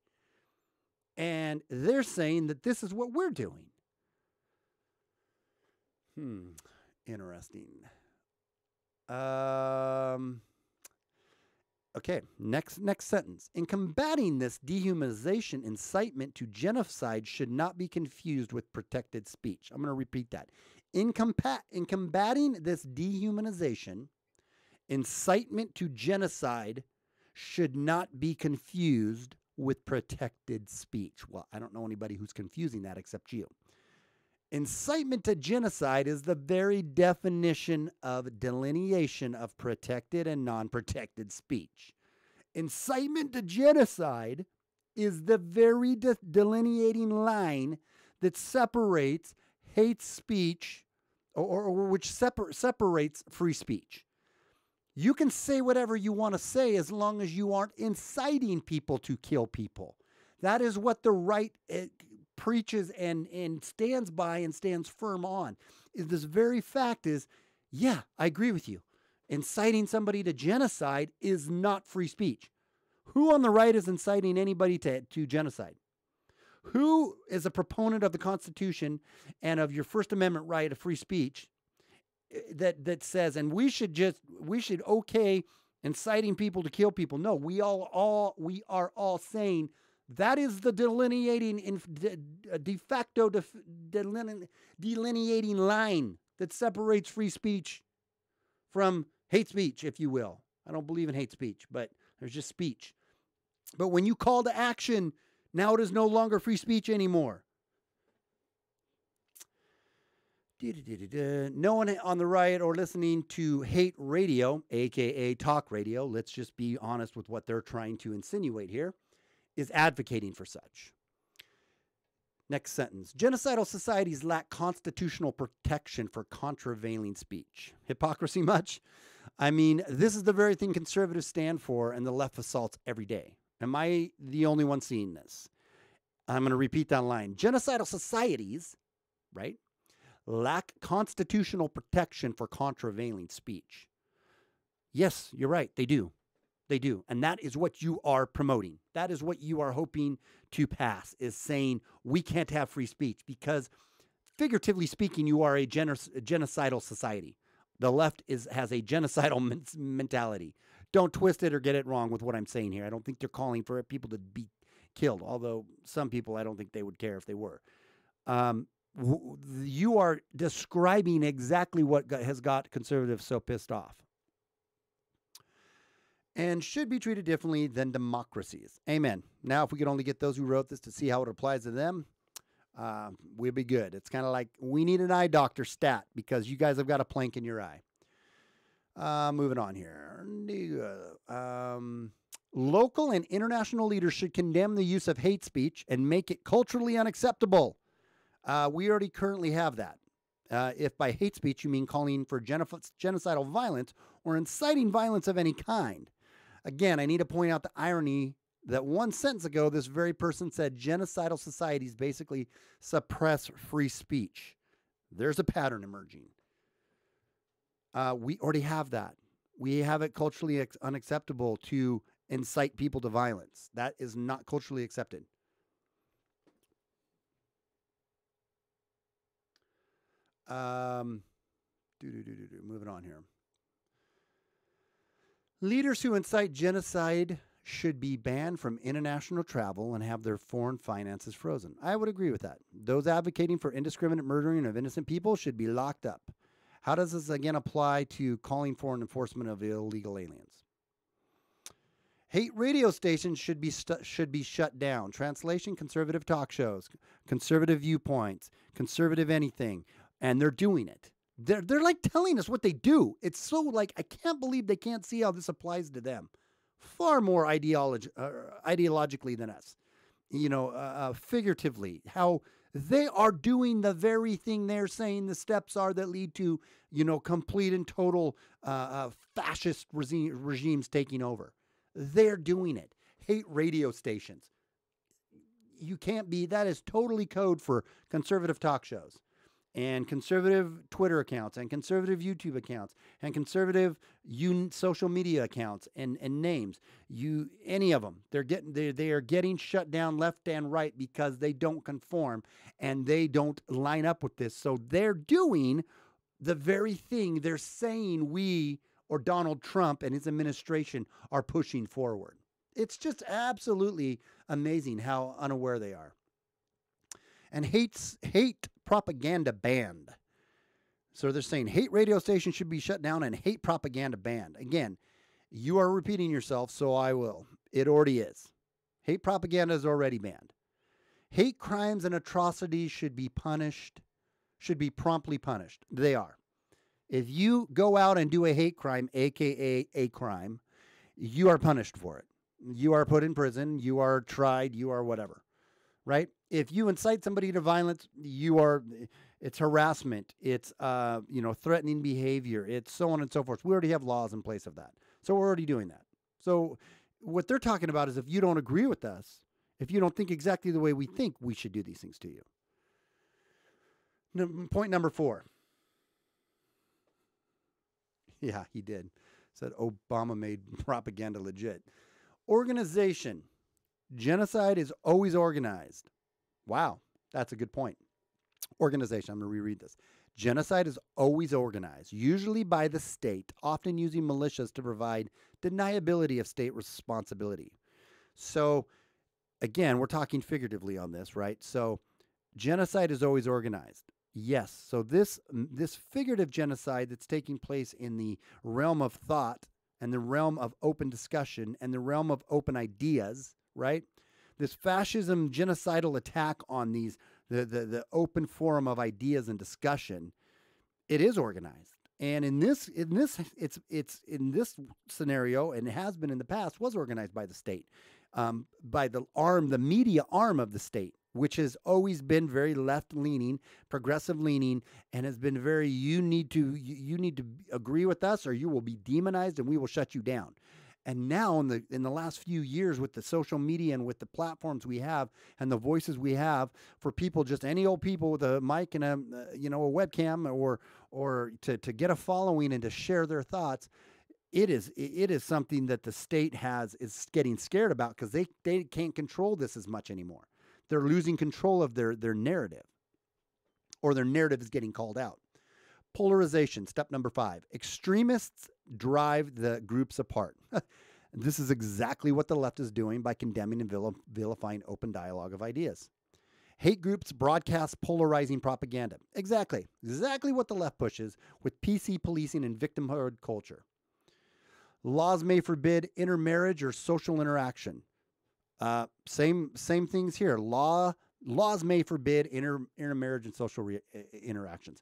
And they're saying that this is what we're doing. Interesting. Okay, next sentence. In combating this dehumanization, incitement to genocide should not be confused with protected speech. I'm going to repeat that. In combating this dehumanization, incitement to genocide should not be confused with protected speech. Well, I don't know anybody who's confusing that except you. Incitement to genocide is the very definition of delineation of protected and non-protected speech. Incitement to genocide is the very delineating line that separates hate speech or which separates free speech. You can say whatever you want to say as long as you aren't inciting people to kill people. That is what the right preaches and stands by and stands firm on. Is this very fact is, yeah, I agree with you. Inciting somebody to genocide is not free speech. Who on the right is inciting anybody to genocide? Who is a proponent of the Constitution and of your First Amendment right of free speech that says, and we should okay inciting people to kill people? No, we are all saying that is the delineating de facto delineating line that separates free speech from hate speech, if you will. I don't believe in hate speech, but there's just speech. But when you call to action, now it is no longer free speech anymore. No one on the right or listening to hate radio, aka talk radio, let's just be honest with what they're trying to insinuate here, is advocating for such. Next sentence. Genocidal societies lack constitutional protection for contravailing speech. Hypocrisy much? I mean, this is the very thing conservatives stand for and the left assaults every day. Am I the only one seeing this? I'm going to repeat that line. Genocidal societies, right, lack constitutional protection for contravailing speech. Yes, you're right. They do. They do. And that is what you are promoting. That is what you are hoping to pass, is saying we can't have free speech because, figuratively speaking, you are a genocidal society. The left has a genocidal mentality. Don't twist it or get it wrong with what I'm saying here. I don't think they're calling for people to be killed, although some people I don't think they would care if they were. You are describing exactly what has got conservatives so pissed off. And should be treated differently than democracies. Amen. Now, if we could only get those who wrote this to see how it applies to them, we'd be good. It's kind of like we need an eye doctor stat because you guys have got a plank in your eye. Moving on here. Local and international leaders should condemn the use of hate speech and make it culturally unacceptable. We already currently have that. If by hate speech you mean calling for genocidal violence or inciting violence of any kind. Again, I need to point out the irony that one sentence ago, this very person said genocidal societies basically suppress free speech. There's a pattern emerging. We already have that. We have it culturally unacceptable to incite people to violence. That is not culturally accepted. Moving on here. Leaders who incite genocide should be banned from international travel and have their foreign finances frozen. I would agree with that. Those advocating for indiscriminate murdering of innocent people should be locked up. How does this again apply to calling for an enforcement of illegal aliens? Hate radio stations should be shut down. Translation: conservative talk shows, conservative viewpoints, conservative anything, and they're doing it. They're like telling us what they do. It's so like I can't believe they can't see how this applies to them. Far more ideologically than us. You know, figuratively, how they are doing the very thing they're saying the steps are that lead to, you know, complete and total fascist regimes taking over. They're doing it. Hate radio stations. You can't be, that is totally code for conservative talk shows and conservative Twitter accounts and conservative YouTube accounts and conservative social media accounts and names. Any of them, they are getting shut down left and right because they don't conform and they don't line up with this. So they're doing the very thing they're saying we or Donald Trump and his administration are pushing forward. It's just absolutely amazing how unaware they are. And hate propaganda banned. So they're saying hate radio stations should be shut down and hate propaganda banned. Again, you are repeating yourself, so I will. It already is. Hate propaganda is already banned. Hate crimes and atrocities should be promptly punished. They are. If you go out and do a hate crime, aka a crime, you are punished for it. You are put in prison, you are tried, you are whatever. Right? If you incite somebody to violence, it's harassment, it's threatening behavior, it's so on and so forth. We already have laws in place of that. So we're already doing that. So what they're talking about is if you don't agree with us, if you don't think exactly the way we think, we should do these things to you. Point number 4. Yeah, he did. Said Obama made propaganda legit. Organization. Genocide is always organized. Wow, that's a good point. Organization. I'm going to reread this. Genocide is always organized, usually by the state, often using militias to provide deniability of state responsibility. So, again, we're talking figuratively on this, right? So, genocide is always organized. Yes. So this figurative genocide that's taking place in the realm of thought and the realm of open discussion and the realm of open ideas, right? This fascism genocidal attack on the open forum of ideas and discussion, it is organized. And in this scenario, and it has been in the past, was organized by the state, by the media arm of the state, which has always been very left-leaning, progressive-leaning, and has been very, you need to agree with us or you will be demonized and we will shut you down. And now in the last few years, with the social media and with the platforms we have and the voices we have for people, just any old people with a mic and a webcam or to get a following and to share their thoughts, it is something that the state is getting scared about, because they can't control this as much anymore. They're losing control of their narrative, or their narrative is getting called out. Polarization, step number 5. Extremists drive the groups apart. This is exactly what the left is doing by condemning and vilifying open dialogue of ideas. Hate groups broadcast polarizing propaganda. Exactly what the left pushes with PC policing and victimhood culture. Laws may forbid intermarriage or social interaction. Same things here. Laws may forbid intermarriage and social interactions.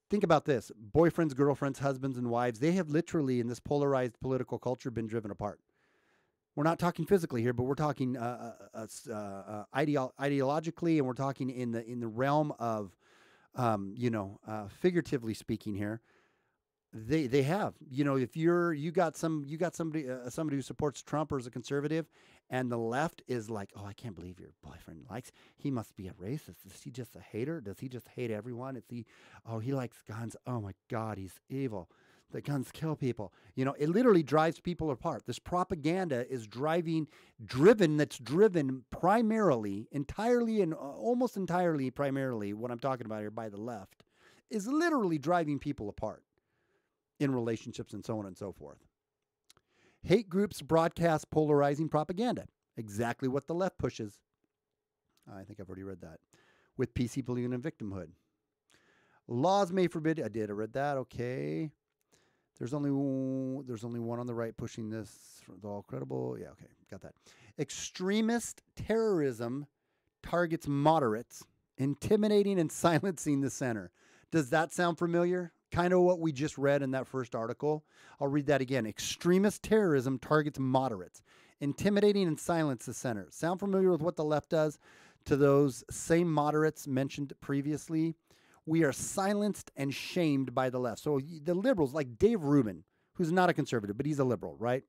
Think about this. Boyfriends, girlfriends, husbands, and wives, they have literally, in this polarized political culture, been driven apart. We're not talking physically here, but we're talking ideologically, and we're talking in the realm of, figuratively speaking here. They have, if you got somebody who supports Trump or is a conservative, and the left is like, oh, I can't believe your boyfriend he must be a racist. Is he just a hater? Does he just hate everyone? He likes guns. Oh my God, he's evil. The guns kill people. It literally drives people apart. This propaganda is driven primarily, entirely, and almost entirely primarily, what I'm talking about here by the left, is literally driving people apart in relationships and so on and so forth. Hate groups broadcast polarizing propaganda. Exactly what the left pushes. I think I've already read that. With PC bullying and victimhood. Laws may forbid. I read that. Okay. There's only one on the right pushing this. All credible. Yeah, okay. Got that. Extremist terrorism targets moderates, intimidating and silencing the center. Does that sound familiar? Kind of what we just read in that first article. I'll read that again. Extremist terrorism targets moderates, intimidating and silence the center. Sound familiar with what the left does to those same moderates mentioned previously? We are silenced and shamed by the left. So the liberals, like Dave Rubin, who's not a conservative, but he's a liberal, right?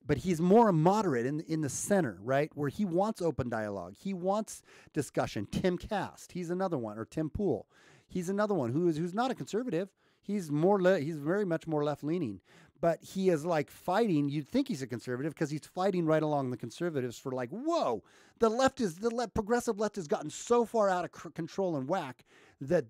But he's more a moderate in the center, right? Where he wants open dialogue. He wants discussion. Tim Cast, he's another one, or Tim Pool. He's another one who's not a conservative. He's very much more left-leaning, but he is like fighting. You'd think he's a conservative because he's fighting right along the conservatives for like, whoa, the progressive left has gotten so far out of control and whack that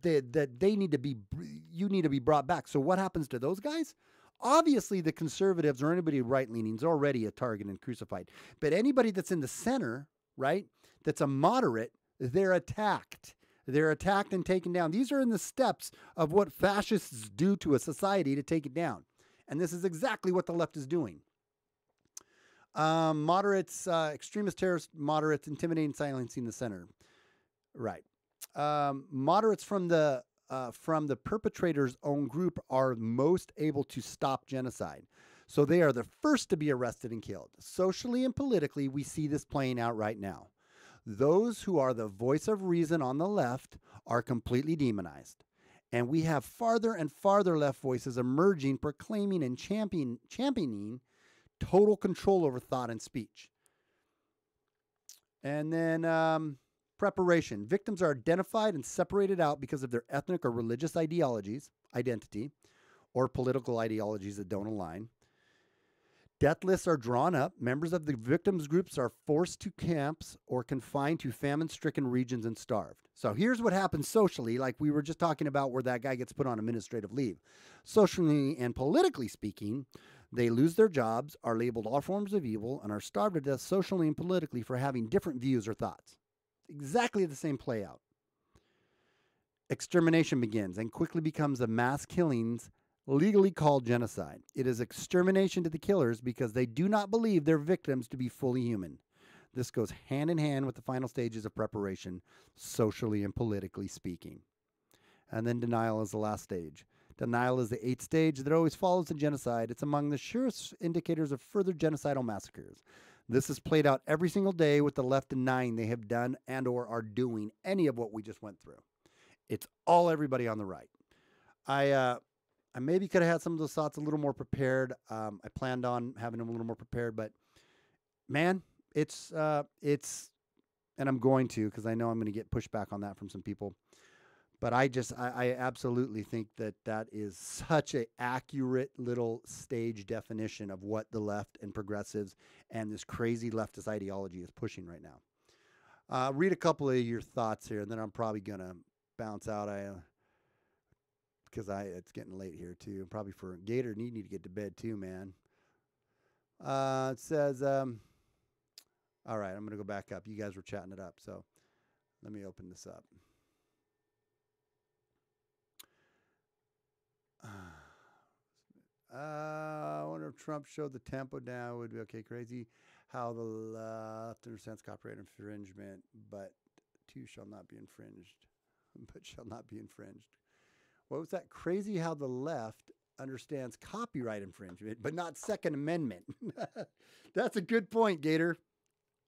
you need to be brought back. So what happens to those guys? Obviously, the conservatives or anybody right-leaning is already a target and crucified. But anybody that's in the center, right, that's a moderate, they're attacked. They're attacked and taken down. These are in the steps of what fascists do to a society to take it down. And this is exactly what the left is doing. Moderates, extremist terrorist moderates, intimidating, silencing the center. Right. Moderates from the perpetrator's own group are most able to stop genocide. So they are the first to be arrested and killed. Socially and politically, we see this playing out right now. Those who are the voice of reason on the left are completely demonized. And we have farther and farther left voices emerging, proclaiming and championing total control over thought and speech. And then preparation. Victims are identified and separated out because of their ethnic or religious identity, or political ideologies that don't align. Death lists are drawn up. Members of the victims' groups are forced to camps or confined to famine-stricken regions and starved. So here's what happens socially, like we were just talking about where that guy gets put on administrative leave. Socially and politically speaking, they lose their jobs, are labeled all forms of evil, and are starved to death socially and politically for having different views or thoughts. Exactly the same play out. Extermination begins and quickly becomes a mass killings legally called genocide. It is extermination to the killers because they do not believe their victims to be fully human. This goes hand in hand with the final stages of preparation, socially and politically speaking. And then denial is the last stage. Denial is the 8th stage that always follows the genocide. It's among the surest indicators of further genocidal massacres. This is played out every single day with the left denying they have done and or are doing any of what we just went through. It's all everybody on the right. I maybe could have had some of those thoughts a little more prepared. I planned on having them a little more prepared, but man, it's, and I'm going to, because I know I'm going to get pushback on that from some people. But I absolutely think that is such an accurate little stage definition of what the left and progressives and this crazy leftist ideology is pushing right now. Read a couple of your thoughts here, and then I'm probably going to bounce out. Because it's getting late here, too. Probably for Gator, you need to get to bed, too, man. It says, all right, I'm going to go back up. You guys were chatting it up, so let me open this up. I wonder if Trump showed the tempo down. It would be okay. Crazy how the left understands copyright infringement, but two shall not be infringed. But shall not be infringed. What was that? Crazy how the left understands copyright infringement, but not Second Amendment. That's a good point, Gator.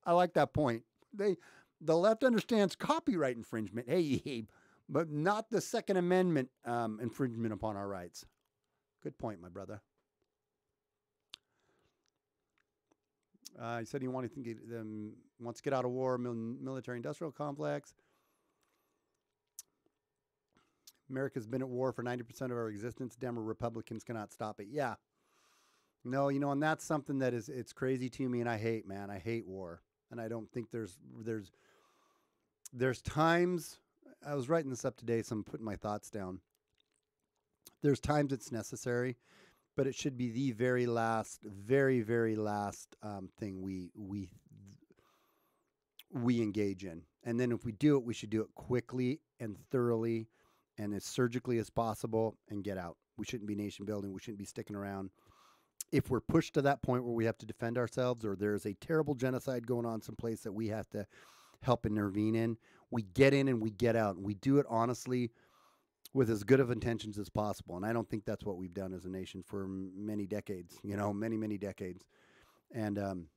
I like that point. The left understands copyright infringement. Hey, but not the Second Amendment infringement upon our rights. Good point, my brother. He said he wants to get out of war, military-industrial complex. America's been at war for 90% of our existence. Dem or Republicans cannot stop it. Yeah. No, and that's something that it's crazy to me, and I hate, man. I hate war. And I don't think there's times, I was writing this up today, so I'm putting my thoughts down. There's times it's necessary, but it should be the very last, very, very last thing we engage in. And then if we do it, we should do it quickly and thoroughly and as surgically as possible and get out. We shouldn't be nation building. We shouldn't be sticking around. If we're pushed to that point where we have to defend ourselves, or there's a terrible genocide going on someplace that we have to help intervene in, we get in and we get out. And we do it honestly with as good of intentions as possible. And I don't think that's what we've done as a nation for many decades, many, many decades. And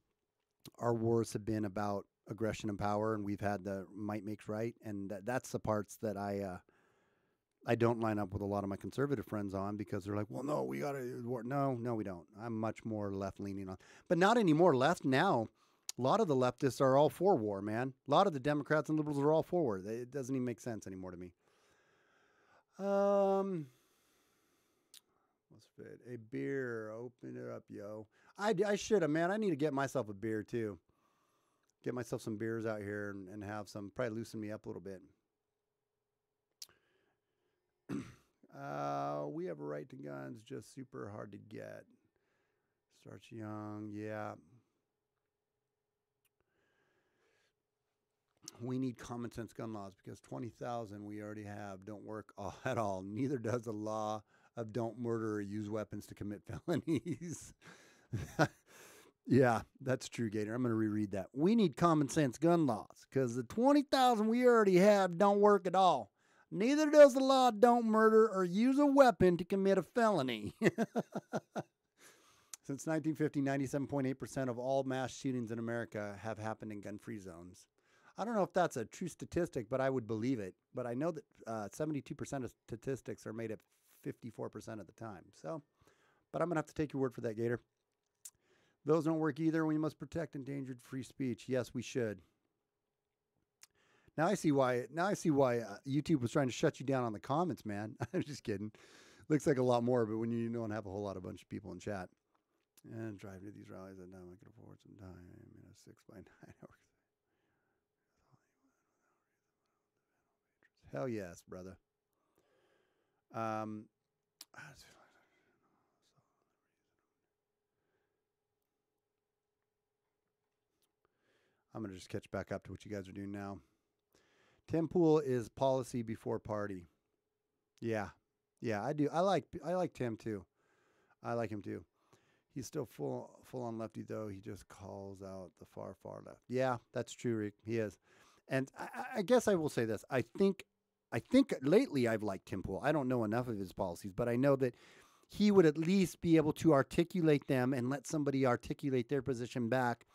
our wars have been about aggression and power, and we've had the might makes right. And that's the parts that I don't line up with a lot of my conservative friends on, because they're like, well, no, we got to war. No, we don't. I'm much more left-leaning on. But not anymore. Left now, a lot of the leftists are all for war, man. A lot of the Democrats and liberals are all for war. It doesn't even make sense anymore to me. Let's fit a beer. Open it up, yo. I should have, man. I need to get myself a beer too. Get myself some beers out here and have some. Probably loosen me up a little bit. We have a right to guns. Just super hard to get. Starts young. Yeah. We need common sense gun laws, because 20,000 we already have don't work at all. Neither does the law of don't murder or use weapons to commit felonies. Yeah, that's true, Gator. I'm going to reread that. We need common sense gun laws, because the 20,000 we already have don't work at all. Neither does the law don't murder or use a weapon to commit a felony. Since 1950, 97.8% of all mass shootings in America have happened in gun-free zones. I don't know if that's a true statistic, but I would believe it. But I know that 72% of statistics are made up 54% of the time. So, but I'm going to have to take your word for that, Gator. Those don't work either. We must protect endangered free speech. Yes, we should. Now I see why YouTube was trying to shut you down on the comments, man. I'm just kidding. Looks like a lot more, but when you don't have a whole lot of bunch of people in chat. And driving to these rallies at night, I can afford some time in a 6x9 hours. Hell yes, brother. I'm going to just catch back up to what you guys are doing now. Tim Pool is policy before party. Yeah. Yeah, I do. I like Tim too. I like him too. He's still full on lefty though. He just calls out the far left. Yeah, that's true, Rick. He is. And I guess I will say this. I think lately I've liked Tim Pool. I don't know enough of his policies, but I know that he would at least be able to articulate them and let somebody articulate their position back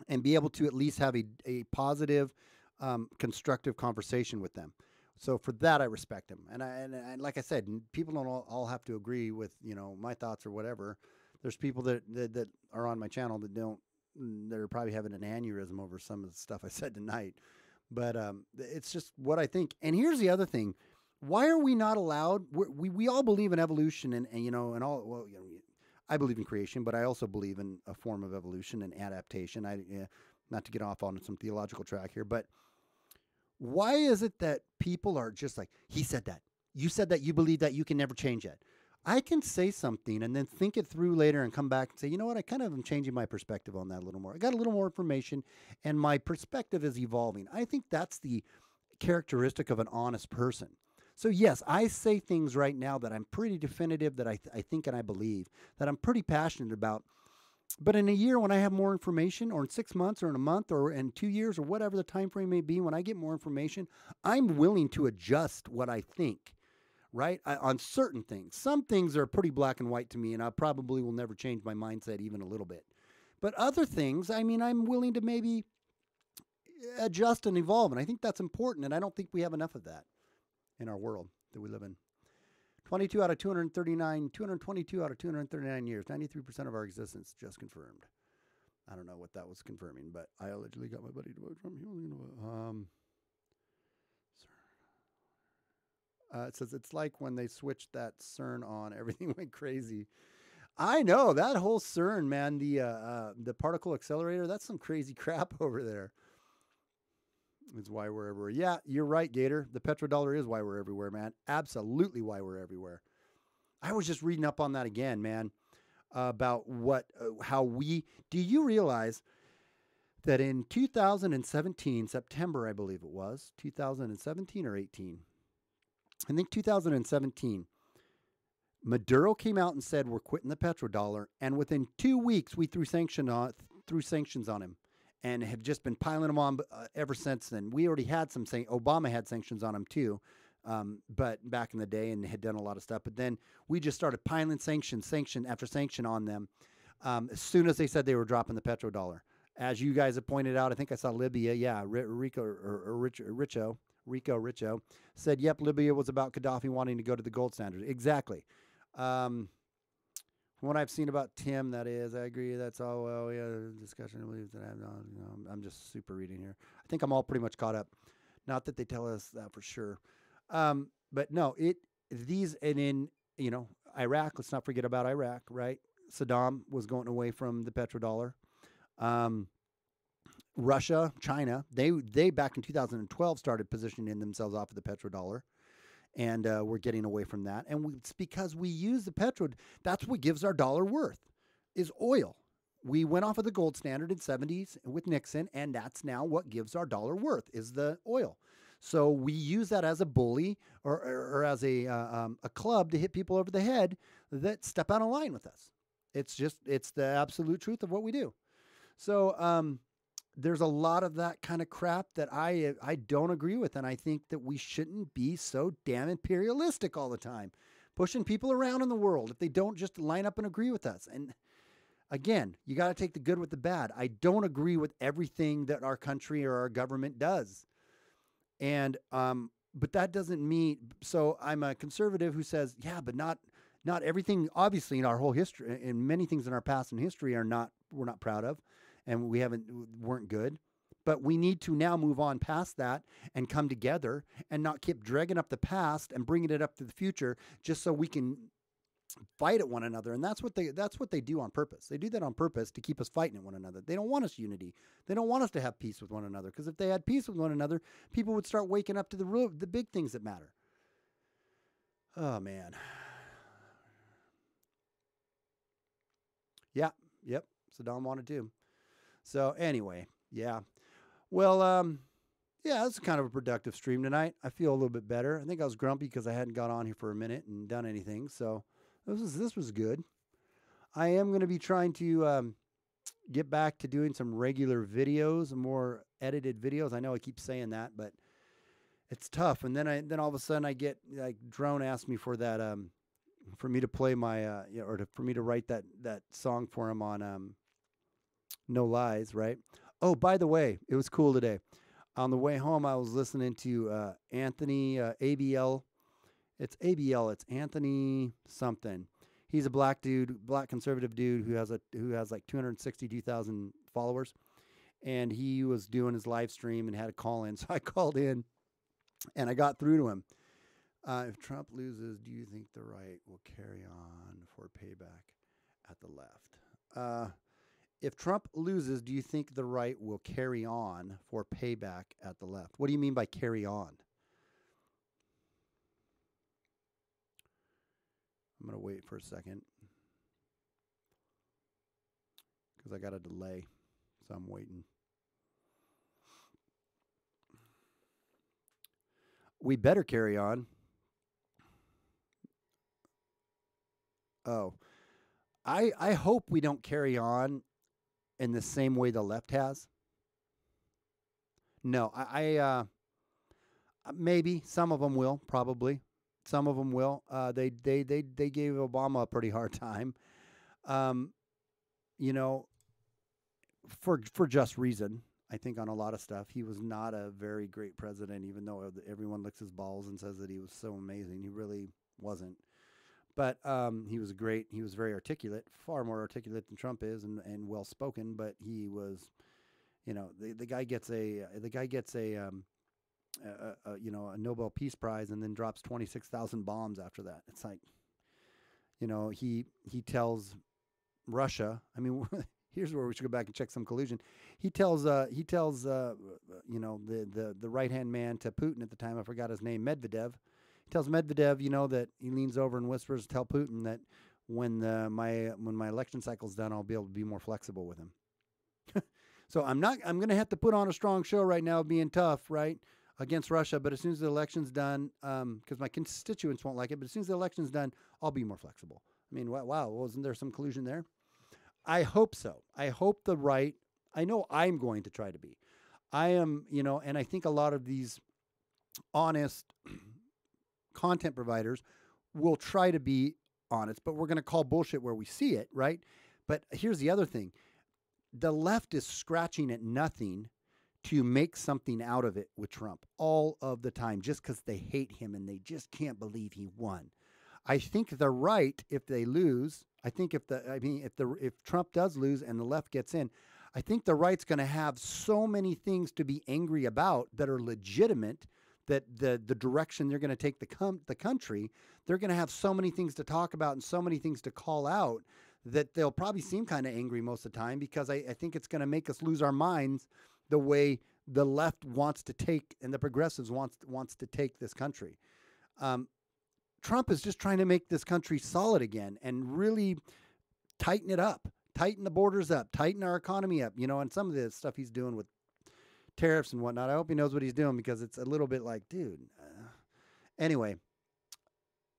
and be able to at least have a positive, constructive conversation with them. So for that, I respect him. And like I said, people don't all have to agree with, my thoughts or whatever. There's people that are on my channel that don't, that are probably having an aneurysm over some of the stuff I said tonight. But it's just what I think. And here's the other thing. Why are we not allowed? We all believe in evolution and and all. Well, I believe in creation, but I also believe in a form of evolution and adaptation. Not to get off on some theological track here, but why is it that people are just like, he said that, you said that, you believe that, you can never change that? I can say something and then think it through later and come back and say, you know what, I kind of am changing my perspective on that a little more. I got a little more information and my perspective is evolving. I think that's the characteristic of an honest person. So yes, I say things right now that I'm pretty definitive, that I think and I believe, that I'm pretty passionate about. But in a year when I have more information, or in 6 months, or in a month, or in 2 years, or whatever the time frame may be, when I get more information, I'm willing to adjust what I think, right? On certain things. Some things are pretty black and white to me, and I probably will never change my mindset even a little bit. But other things, I mean, I'm willing to maybe adjust and evolve, and I think that's important, and I don't think we have enough of that in our world that we live in. 22 out of 239, 222 out of 239 years, 93% of our existence just confirmed. I don't know what that was confirming, but I allegedly got my buddy to vote from here. It says it's like when they switched that CERN on, everything went crazy. I know that whole CERN, man, the particle accelerator, that's some crazy crap over there. Is why we're everywhere. Yeah, you're right, Gator. The petrodollar is why we're everywhere, man. Absolutely why we're everywhere. I was just reading up on that again, man, about do you realize that in 2017, September, I believe it was, 2017 or 18, I think 2017, Maduro came out and said, we're quitting the petrodollar. And within 2 weeks, we threw sanctions on him. And have just been piling them on ever since then. We already had Obama had sanctions on him too, but back in the day, and had done a lot of stuff. But then we just started piling sanction after sanction on them as soon as they said they were dropping the petrodollar. As you guys have pointed out, I think I saw Libya. Yeah, Richo said, yep, Libya was about Gaddafi wanting to go to the gold standard. Exactly. From what I've seen about Tim, that is, I agree. That's all. Well, yeah, discussion. I believe that I'm just super reading here. I think I'm all pretty much caught up. Not that they tell us that for sure, but no. And in Iraq. Let's not forget about Iraq, right? Saddam was going away from the petrodollar. Russia, China, they back in 2012 started positioning themselves off of the petrodollar. And we're getting away from that. And it's because we use the petro. That's what gives our dollar worth, is oil. We went off of the gold standard in 70s with Nixon, and that's now what gives our dollar worth, is the oil. So we use that as a bully or as a club to hit people over the head that step out of line with us. It's the absolute truth of what we do. So there's a lot of that kind of crap that I don't agree with, and I think that we shouldn't be so damn imperialistic all the time, pushing people around in the world if they don't just line up and agree with us. And again, you got to take the good with the bad. I don't agree with everything that our country or our government does, and but that doesn't mean. So I'm a conservative who says, yeah, but not everything. Obviously, in our whole history, and many things in our past and history we're not proud of. And weren't good, but we need to now move on past that and come together and not keep dragging up the past and bringing it up to the future just so we can fight at one another. And that's what they do on purpose. They do that on purpose to keep us fighting at one another. They don't want us unity. They don't want us to have peace with one another, because if they had peace with one another, people would start waking up to the big things that matter. Oh man. Yeah. Yep. Saddam wanted to. So anyway, yeah. Well, Yeah, it's kind of a productive stream tonight. I feel a little bit better. I think I was grumpy because I hadn't got on here for a minute and done anything. So this was good. I am going to be trying to get back to doing some regular videos, more edited videos. I know I keep saying that, but it's tough. And then all of a sudden I get like Drone asked me for that for me to play my for me to write that song for him on No Lies, right? Oh, by the way, it was cool today. On the way home, I was listening to Anthony ABL. It's ABL. It's Anthony something. He's a black dude, black conservative dude who has like 262,000 followers, and he was doing his live stream and had a call in. So I called in, and I got through to him. If Trump loses, do you think the right will carry on for payback at the left? If Trump loses, do you think the right will carry on for payback at the left? What do you mean by carry on? I'm going to wait for a second because I got a delay, so I'm waiting. We better carry on. Oh, I hope we don't carry on in the same way the left has. No, maybe some of them will, probably. Some of them will. They gave Obama a pretty hard time, you know, for just reason. I think on a lot of stuff, he was not a very great president, even though everyone licks his balls and says that he was so amazing. He really wasn't. But he was great. He was very articulate, far more articulate than Trump is, and well spoken. But he was, the guy gets a a Nobel Peace Prize and then drops 26,000 bombs after that. It's like, he tells Russia. I mean, here's where we should go back and check some collusion. He tells the right hand man to Putin at the time. I forgot his name, Medvedev. He tells Medvedev, that he leans over and whispers, tell Putin that when my election cycle's done, I'll be able to be more flexible with him. So I'm going to have to put on a strong show right now, being tough, right, against Russia. But as soon as the election's done, because my constituents won't like it, but as soon as the election's done, I'll be more flexible. I mean, wow, wasn't there some collusion there? I hope so. I hope the right, I know I'm going to try to be. I am, and I think a lot of these honest content providers will try to be honest, but we're going to call bullshit where we see it, right? But here's the other thing. The left is scratching at nothing to make something out of it with Trump all of the time, just because they hate him and they just can't believe he won. I think the right, if they lose, if Trump does lose and the left gets in, I think the right's going to have so many things to be angry about that are legitimate, that the direction they're going to take the country, they're going to have so many things to talk about and so many things to call out that they'll probably seem kind of angry most of the time, because I think it's going to make us lose our minds the way the left wants to take and the progressives wants to take this country. Trump is just trying to make this country solid again and really tighten it up, tighten the borders up, tighten our economy up, and some of the stuff he's doing with tariffs and whatnot. I hope he knows what he's doing, because it's a little bit like, dude. Anyway,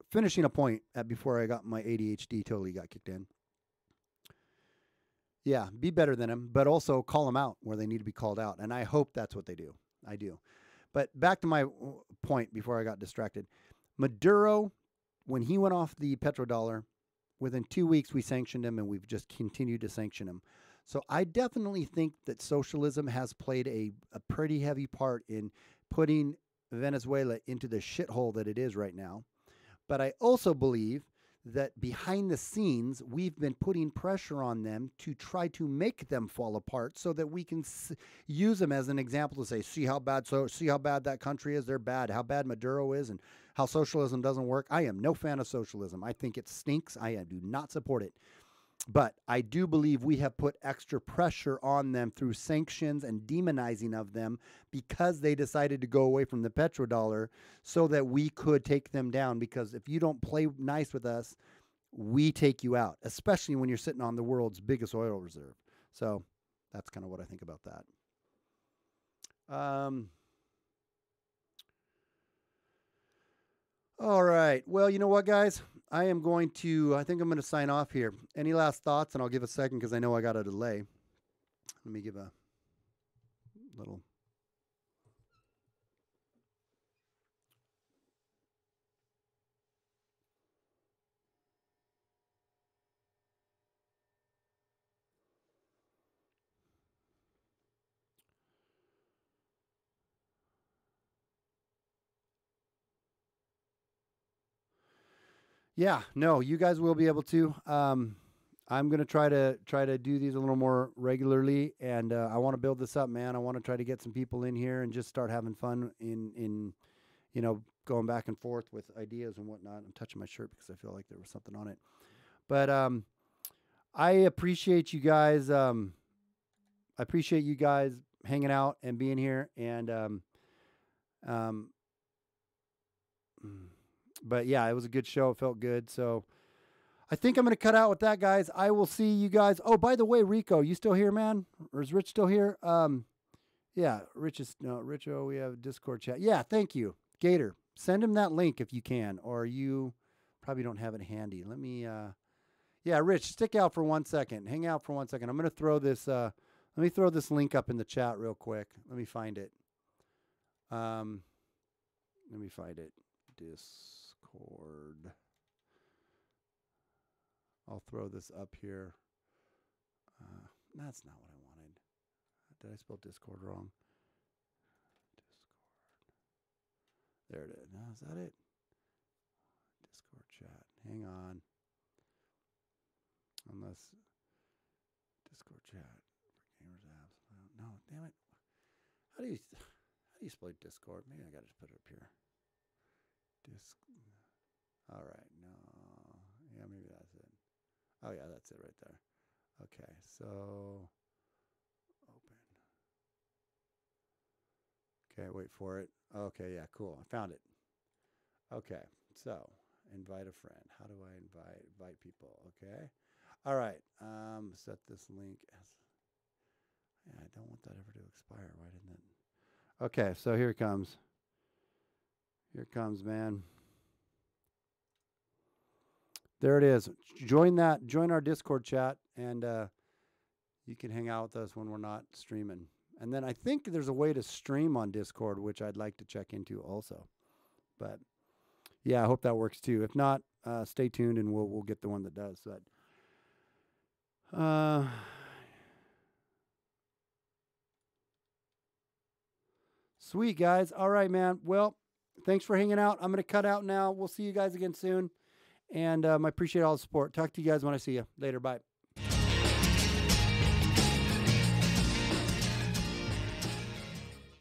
finishing a point before I got my ADHD totally got kicked in. Yeah, be better than him, but also call them out where they need to be called out. And I hope that's what they do. I do. But back to my point before I got distracted. Maduro, when he went off the petrodollar, within 2 weeks we sanctioned him, and we've just continued to sanction him. So I definitely think that socialism has played a pretty heavy part in putting Venezuela into the shithole that it is right now. But I also believe that behind the scenes, we've been putting pressure on them to try to make them fall apart so that we can use them as an example to say, see how bad that country is. They're bad. How bad Maduro is and how socialism doesn't work. I am no fan of socialism. I think it stinks. I do not support it. But I do believe we have put extra pressure on them through sanctions and demonizing of them because they decided to go away from the petrodollar so that we could take them down. Because if you don't play nice with us, we take you out, especially when you're sitting on the world's biggest oil reserve. So that's kind of what I think about that. All right. Well, you know what, guys? I think I'm going to sign off here. Any last thoughts? And I'll give a second because I know I got a delay. Let me give a little. Yeah, no, you guys will be able to. I'm gonna try to do these a little more regularly, and I want to build this up, man. I want to try to get some people in here and just start having fun in going back and forth with ideas and whatnot. I'm touching my shirt because I feel like there was something on it, but I appreciate you guys. I appreciate you guys hanging out and being here, and um, but yeah, it was a good show. It felt good, so. I think I'm going to cut out with that, guys. I will see you guys. Oh, by the way, Rico, you still here, man? Or is Rich still here? Yeah, Rich is no Rich. Oh, we have a Discord chat. Yeah, thank you, Gator. Send him that link if you can, or you probably don't have it handy. Let me. Yeah, Rich, stick out for 1 second. Hang out for 1 second. I'm going to throw this. Let me throw this link up in the chat real quick. Let me find it. Let me find it. Discord. I'll throw this up here. That's not what I wanted. Did I spell Discord wrong? Discord. There it is. Now, is that it? Discord chat. Hang on. Unless Discord chat for gamers apps. No, damn it. How do you spell Discord? Maybe I got to put it up here. All right. No. Yeah, maybe that's it. Oh, yeah, that's it right there. Okay, so open. Okay, wait for it. Okay, yeah, cool. I found it. Okay, so invite a friend. How do I invite people? Okay. All right. Set this link as. Yeah, I don't want that ever to expire. Why didn't it? Okay, so here it comes. Here it comes, man. There it is. Join our Discord chat, and you can hang out with us when we're not streaming. And then I think there's a way to stream on Discord, which I'd like to check into also. But yeah, I hope that works too. If not, stay tuned and we'll get the one that does. But sweet, guys. All right, man. Well, thanks for hanging out. I'm going to cut out now. We'll see you guys again soon. And I appreciate all the support. Talk to you guys when I see you. Later. Bye.